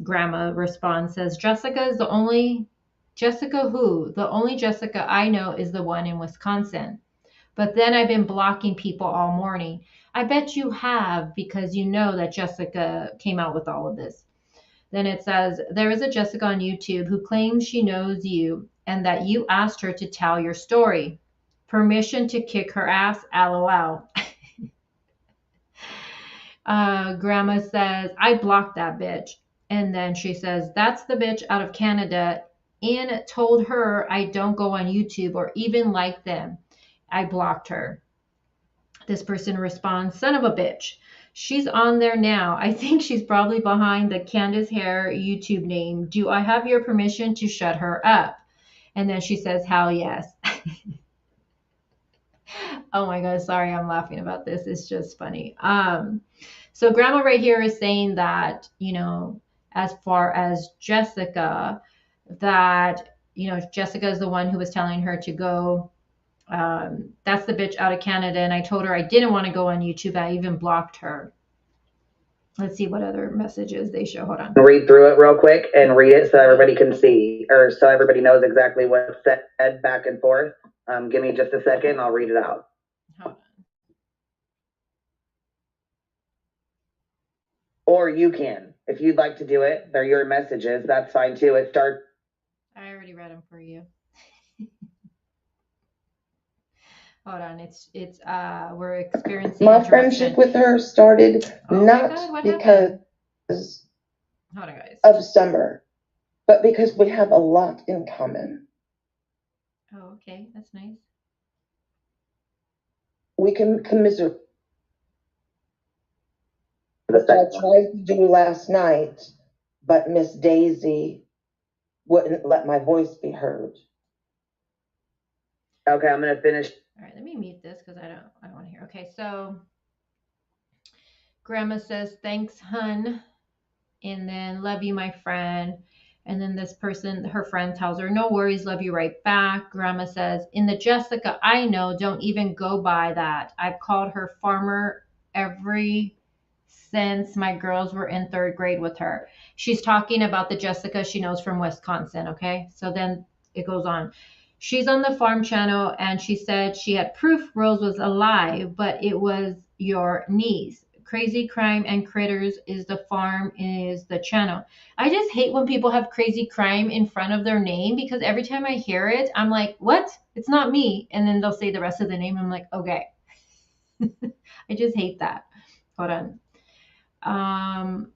Grandma responds, says, Jessica is the only, Jessica who? The only Jessica I know is the one in Wisconsin. But then I've been blocking people all morning. I bet you have because you know that Jessica came out with all of this. Then it says, there is a Jessica on YouTube who claims she knows you and that you asked her to tell your story. Permission to kick her ass, LOL. Grandma says, I blocked that bitch. And then she says, that's the bitch out of Canada and told her I don't go on YouTube or even like them. I blocked her. This person responds, son of a bitch. She's on there now. I think she's probably behind the Candace Hare YouTube name. Do I have your permission to shut her up? And then she says, hell yes. Oh my God, sorry, I'm laughing about this. It's just funny. So grandma right here is saying that, as far as Jessica, that, Jessica is the one who was telling her to go. That's the bitch out of Canada. And I told her I didn't want to go on YouTube. I even blocked her. Let's see what other messages they show. Hold on. Read through it real quick and read it so everybody can see, or so everybody knows exactly what's said back and forth. Give me just a second. I'll read it out. Hold on. Or you can, if you'd like to do it. They're your messages. That's fine too. I already read them for you. Hold on, it's we're experiencing my friendship with her started not because hold on, guys. of Summer, but because we have a lot in common. Oh, okay, that's nice. We can commiserate which I tried to do last night, but Miss Daisy wouldn't let my voice be heard. Okay, I'm gonna finish. All right, let me mute this because I don't want to hear. Okay, so Grandma says, thanks, hun. And then, love you, my friend. And then this person, her friend, tells her, no worries, love you right back. Grandma says, in the Jessica I know, don't even go by that. I've called her farmer every since my girls were in 3rd grade with her. She's talking about the Jessica she knows from Wisconsin, okay? So then it goes on. She's on the farm channel, and she said she had proof Rose was alive, but it was your niece. Crazy Crime and Critters is the farm, is the channel. I just hate when people have Crazy Crime in front of their name, because every time I hear it, I'm like, what? It's not me. And then they'll say the rest of the name. I'm like, okay. I just hate that. Hold on.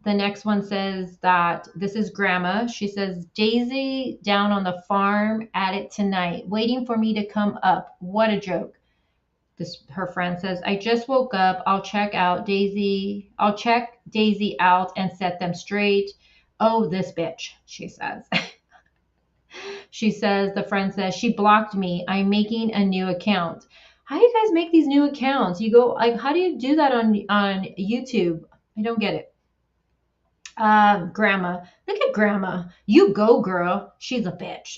The next one says that this is Grandma. She says, Daisy down on the farm at it tonight, waiting for me to come up. What a joke. Her friend says, I just woke up. I'll check Daisy out and set them straight. Oh, this bitch, she says. She says, the friend says, she blocked me. I'm making a new account. How do you guys make these new accounts? You go, like, how do you do that on YouTube? I don't get it. Grandma. Look at Grandma. You go, girl. She's a bitch.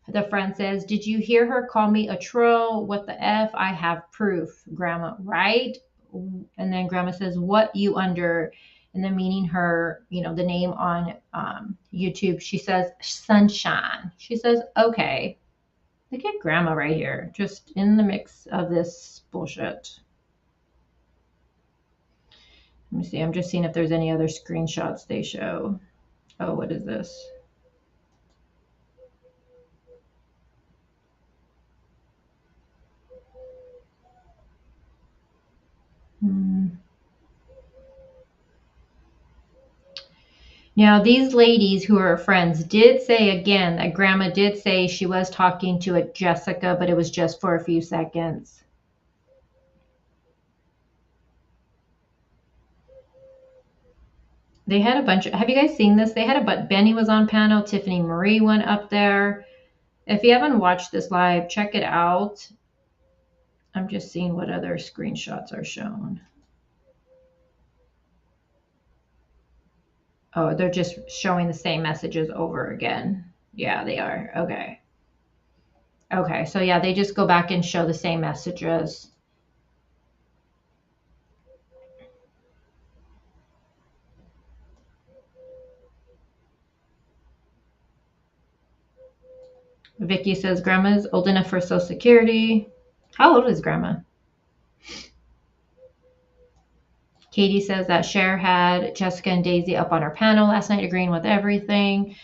The friend says, did you hear her call me a troll? What the F? I have proof, Grandma, right? And then Grandma says, what you under? And then meaning her, the name on YouTube. She says, Sunshine. She says, okay. Look at Grandma right here, just in the mix of this bullshit. Let me see. I'm just seeing if there's any other screenshots they show. Oh, what is this? Now, these ladies who are friends did say again that Grandma did say she was talking to a Jessica, but it was just for a few seconds. They had a bunch of, have you guys seen this? They had Benny was on panel, Tiffany Marie went up there. If you haven't watched this live, check it out. I'm just seeing what other screenshots are shown. Oh, they're just showing the same messages over again. Yeah, they are. Okay. Okay, so yeah, they just go back and show the same messages. Vicky says Grandma's old enough for Social Security. How old is Grandma? Katie says that Cher had Jessica and Daisy up on her panel last night, agreeing with everything.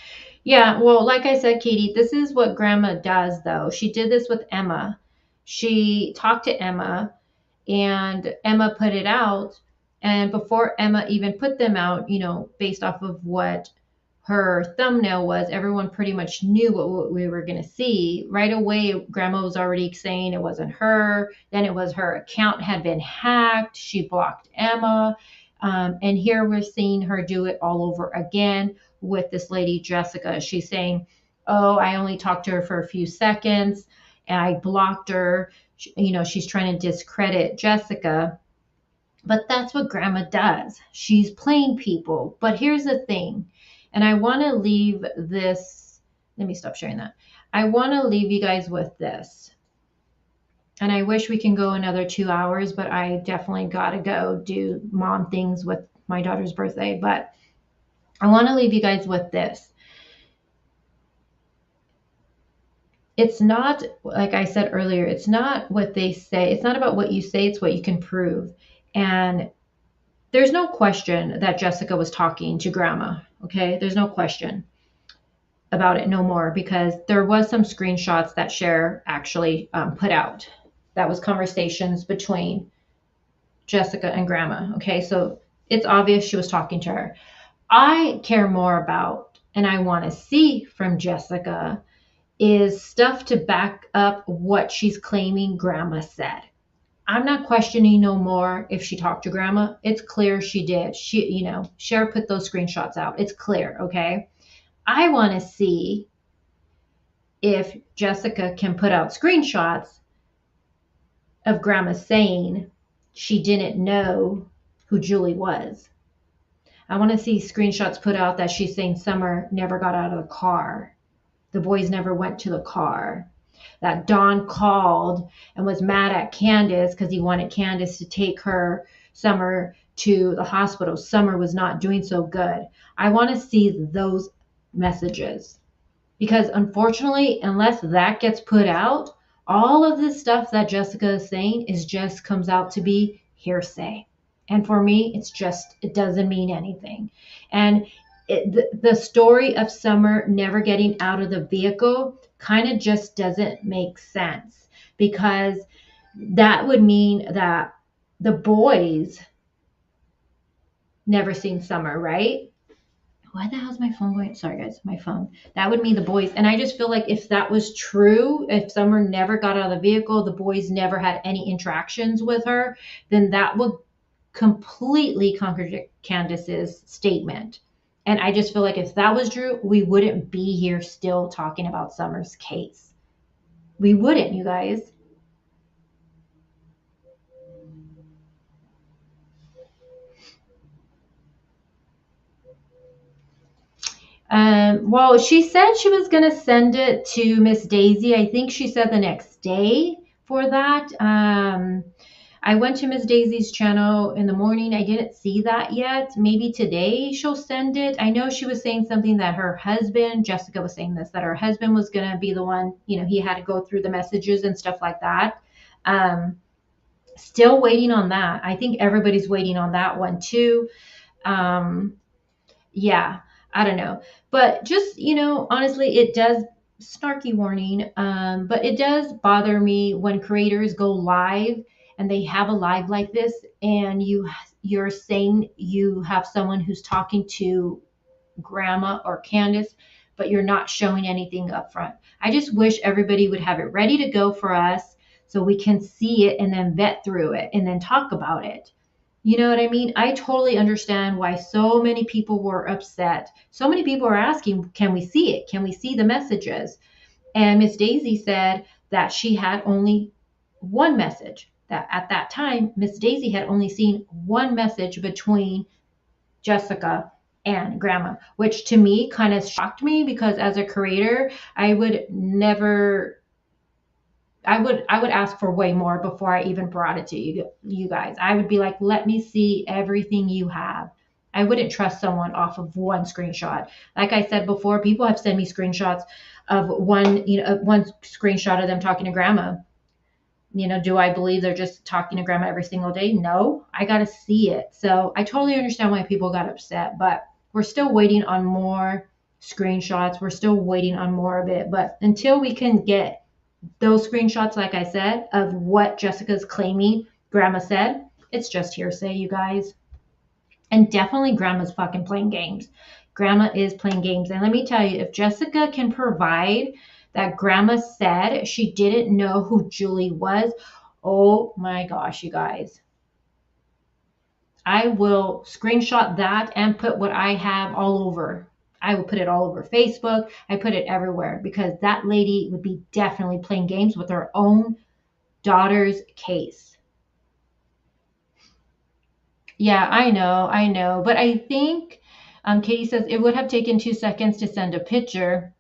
Yeah, well, like I said, Katie, this is what Grandma does, though. She did this with Emma. She talked to Emma, and Emma put it out. And before Emma even put them out, based off of what her thumbnail was, everyone pretty much knew what we were going to see. Right away, Grandma was already saying it wasn't her. Then it was her account had been hacked. She blocked Emma. And here we're seeing her do it all over again with this lady, Jessica. She's saying, oh, I only talked to her for a few seconds and I blocked her. She's trying to discredit Jessica. But that's what Grandma does. She's playing people. But here's the thing. And I want to leave this. Let me stop sharing that. I want to leave you guys with this. And I wish we can go another 2 hours, but I definitely got to go do mom things with my daughter's birthday. But I want to leave you guys with this. It's not, like I said earlier, it's not what they say. It's not about what you say. It's what you can prove. And there's no question that Jessica was talking to Grandma. Okay, there's no question about it no more, because there was some screenshots that Cher actually put out. That was conversations between Jessica and Grandma. Okay, so it's obvious she was talking to her. I care more about, and I want to see from Jessica, is stuff to back up what she's claiming Grandma said. I'm not questioning no more if she talked to grandma. It's clear she did. Cher put those screenshots out. It's clear, okay? I want to see if Jessica can put out screenshots of grandma saying she didn't know who Julie was. I want to see screenshots put out that she's saying Summer never got out of the car. The boys never went to the car. That Don called and was mad at Candace because he wanted Candace to take Summer to the hospital. Summer was not doing so good. I want to see those messages because unfortunately, unless that gets put out, all of this stuff that Jessica is saying just comes out to be hearsay. And for me, it doesn't mean anything. And the story of Summer never getting out of the vehicle kind of just doesn't make sense because that would mean that the boys never seen Summer, right? Why the hell's my phone going? Sorry, guys, my phone. That would mean the boys. And I just feel like if that was true, if Summer never got out of the vehicle, the boys never had any interactions with her, then that would completely contradict Candace's statement. And I just feel like if that was true, we wouldn't be here still talking about Summer's case. We wouldn't, you guys. Well, she said she was going to send it to Miss Daisy. I think she said the next day for that. I went to Miss Daisy's channel in the morning. I didn't see that yet. Maybe today she'll send it. I know she was saying something that her husband, Jessica was saying this, that her husband was going to be the one, he had to go through the messages and stuff like that. Still waiting on that. I think everybody's waiting on that one too. Yeah, I don't know. But just, honestly, it does, snarky warning, but it does bother me when creators go live and they have a live like this and you're saying you have someone who's talking to grandma or Candace, but you're not showing anything up front. I just wish everybody would have it ready to go for us so we can see it and then vet through it and then talk about it. You know what I mean? I totally understand why so many people were upset. So many people are asking, can we see it? Can we see the messages? And Miss Daisy said that she had only one message. That at that time, Miss Daisy had only seen one message between Jessica and grandma, which to me kind of shocked me because as a creator, I would ask for way more before I even brought it to you guys. I would be like, let me see everything you have. I wouldn't trust someone off of one screenshot. Like I said before, people have sent me screenshots of one screenshot of them talking to grandma. Do I believe they're just talking to grandma every single day? No, I got to see it. So I totally understand why people got upset, but we're still waiting on more screenshots. We're still waiting on more of it. But until we can get those screenshots, like I said, of what Jessica's claiming grandma said, it's just hearsay, you guys. And definitely grandma's fucking playing games. Grandma is playing games. And let me tell you, if Jessica can provide that grandma said she didn't know who Julie was, oh my gosh, you guys. I will screenshot that and put what I have all over. I will put it all over Facebook. I put it everywhere because that lady would be definitely playing games with her own daughter's case. Yeah, I know. But I think Katie says it would have taken 2 seconds to send a picture.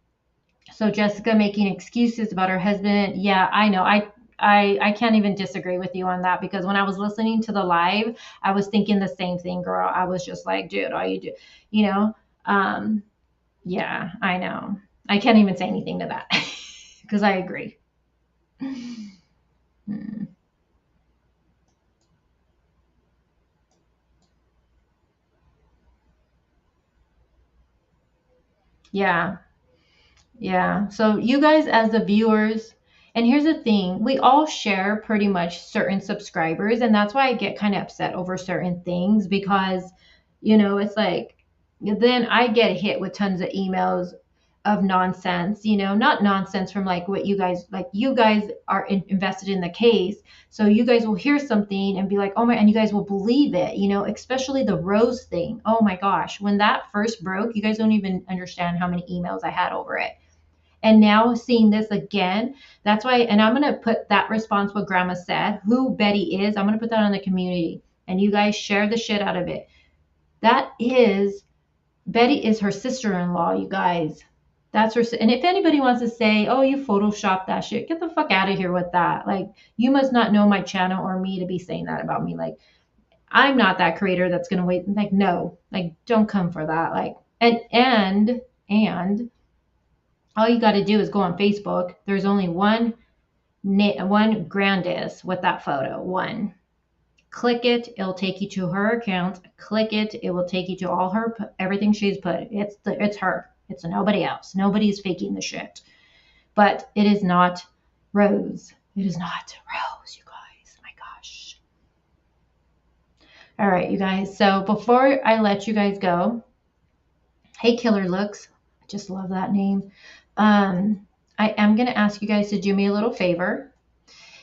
So Jessica making excuses about her husband. Yeah, I know. I can't even disagree with you on that because when I was listening to the live, I was thinking the same thing, girl. I was just like, dude, all you do, yeah, I know. I can't even say anything to that because I agree. Yeah. So you guys as the viewers, and here's the thing, we all share pretty much certain subscribers, and that's why I get kind of upset over certain things because, it's like, then I get hit with tons of emails of nonsense, not nonsense from like what you guys are invested in the case. So you guys will hear something and be like, oh my, and you guys will believe it, especially the Rose thing. Oh my gosh. When that first broke, you guys don't even understand how many emails I had over it. And now seeing this again, that's why, and I'm going to put that response, what Grandma said, who Betty is, I'm going to put that on the community and you guys share the shit out of it. Betty is her sister-in-law, you guys. That's her. And if anybody wants to say, oh, you photoshopped that shit, get the fuck out of here with that. Like, you must not know my channel or me to be saying that about me. Like, I'm not that creator that's going to wait. Like, no, like, don't come for that. Like, and all you got to do is go on Facebook. There's only one Grandis with that photo. One. Click it. It'll take you to her account. Click it. It will take you to all her everything she's put. It's her. It's nobody else. Nobody's faking the shit. But it is not Rose. It is not Rose, you guys. Oh my gosh. All right, you guys. So before I let you guys go, hey, Killer Looks. I just love that name. I am going to ask you guys to do me a little favor.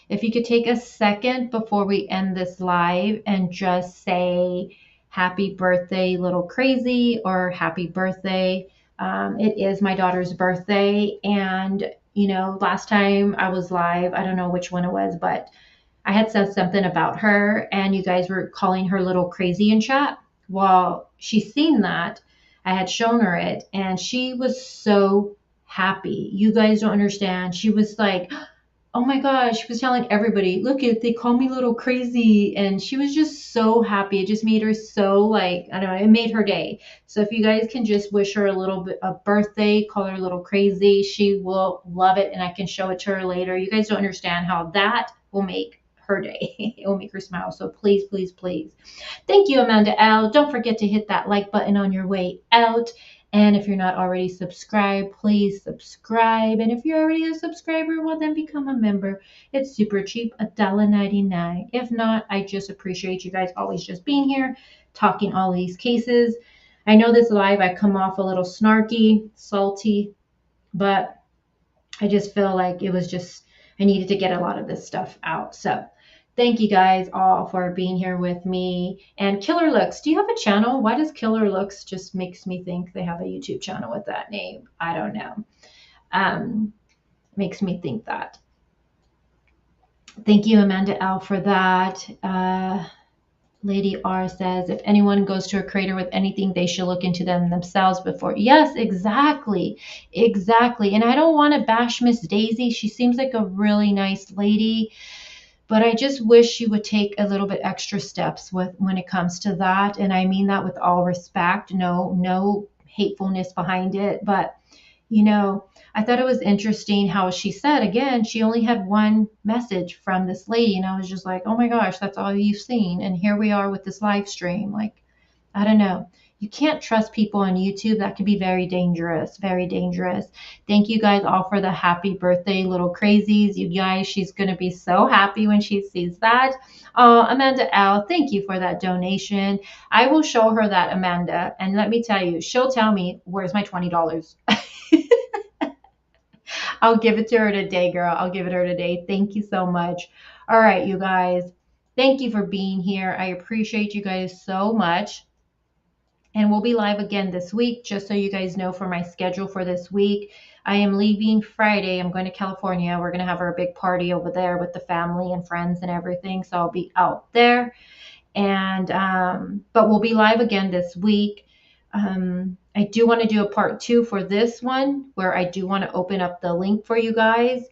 If you could take a second before we end this live and just say happy birthday, little crazy, or happy birthday. It is my daughter's birthday. And, last time I was live, I don't know which one it was, but I had said something about her and you guys were calling her little crazy in chat. Well, she's seen that. I had shown her it and she was so happy. You guys don't understand. She was like, oh my gosh, she was telling everybody, look, they call me little crazy. And she was just so happy. It just made her so like, I don't know, it made her day. So if you guys can just wish her a little bit of birthday, call her a little crazy, she will love it. And I can show it to her later. You guys don't understand how that will make her day. It will make her smile. So please, please, please. Thank you, Amanda L. Don't forget to hit that like button on your way out. And if you're not already subscribed, please subscribe. And if you're already a subscriber, well, then become a member. It's super cheap, $1.99. If not, I just appreciate you guys always just being here, talking all these cases. I know this live, I come off a little snarky, salty, but I just feel like it was just, I needed to get a lot of this stuff out. So thank you guys all for being here with me. And Killer Looks, do you have a channel? Why does Killer Looks just makes me think they have a YouTube channel with that name? I don't know. Makes me think that. Thank you, Amanda L, for that. Lady R says, if anyone goes to a creator with anything, they should look into them themselves before. Yes, exactly. Exactly. And I don't want to bash Miss Daisy. She seems like a really nice lady. But I just wish she would take a little bit extra steps when it comes to that. And I mean that with all respect, no hatefulness behind it. But, I thought it was interesting how she said, again, she only had one message from this lady. And I was just like, oh my gosh, that's all you've seen. And here we are with this live stream. Like, I don't know. You can't trust people on YouTube. That could be very dangerous, very dangerous. Thank you guys all for the happy birthday, little crazies. You guys, she's going to be so happy when she sees that. Amanda L, thank you for that donation. I will show her that, Amanda. And let me tell you, she'll tell me, where's my $20? I'll give it to her today, girl. I'll give it to her today. Thank you so much. All right, you guys. Thank you for being here. I appreciate you guys so much. And we'll be live again this week, just so you guys know for my schedule for this week. I am leaving Friday. I'm going to California. We're going to have our big party over there with the family and friends and everything. So I'll be out there. And but we'll be live again this week. I do want to do a part 2 for this one, where I do want to open up the link for you guys.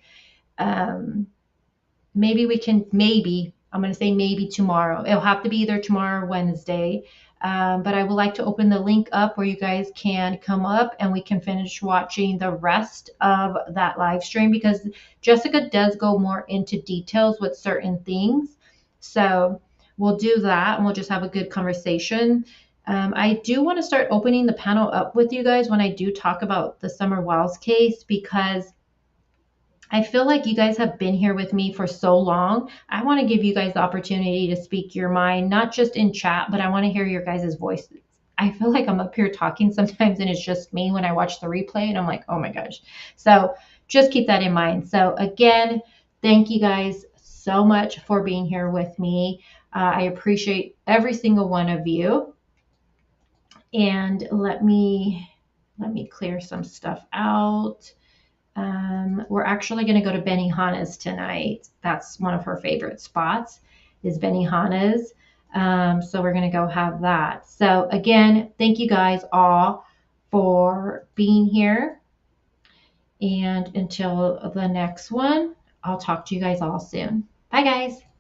Maybe I'm going to say maybe tomorrow. It'll have to be either tomorrow or Wednesday. But I would like to open the link up where you guys can come up and we can finish watching the rest of that live stream, because Jessica does go more into details with certain things. So we'll do that and we'll just have a good conversation. I do want to start opening the panel up with you guys when I do talk about the Summer Wells case, because I feel like you guys have been here with me for so long. I want to give you guys the opportunity to speak your mind, not just in chat, but I want to hear your guys' voices. I feel like I'm up here talking sometimes and it's just me when I watch the replay and I'm like, oh my gosh. So just keep that in mind. So again, thank you guys so much for being here with me. I appreciate every single one of you. And let me clear some stuff out. We're actually going to go to Benihana's tonight. That's one of her favorite spots is Benihana's. So we're going to go have that. So again, thank you guys all for being here. And until the next one, I'll talk to you guys all soon. Bye guys.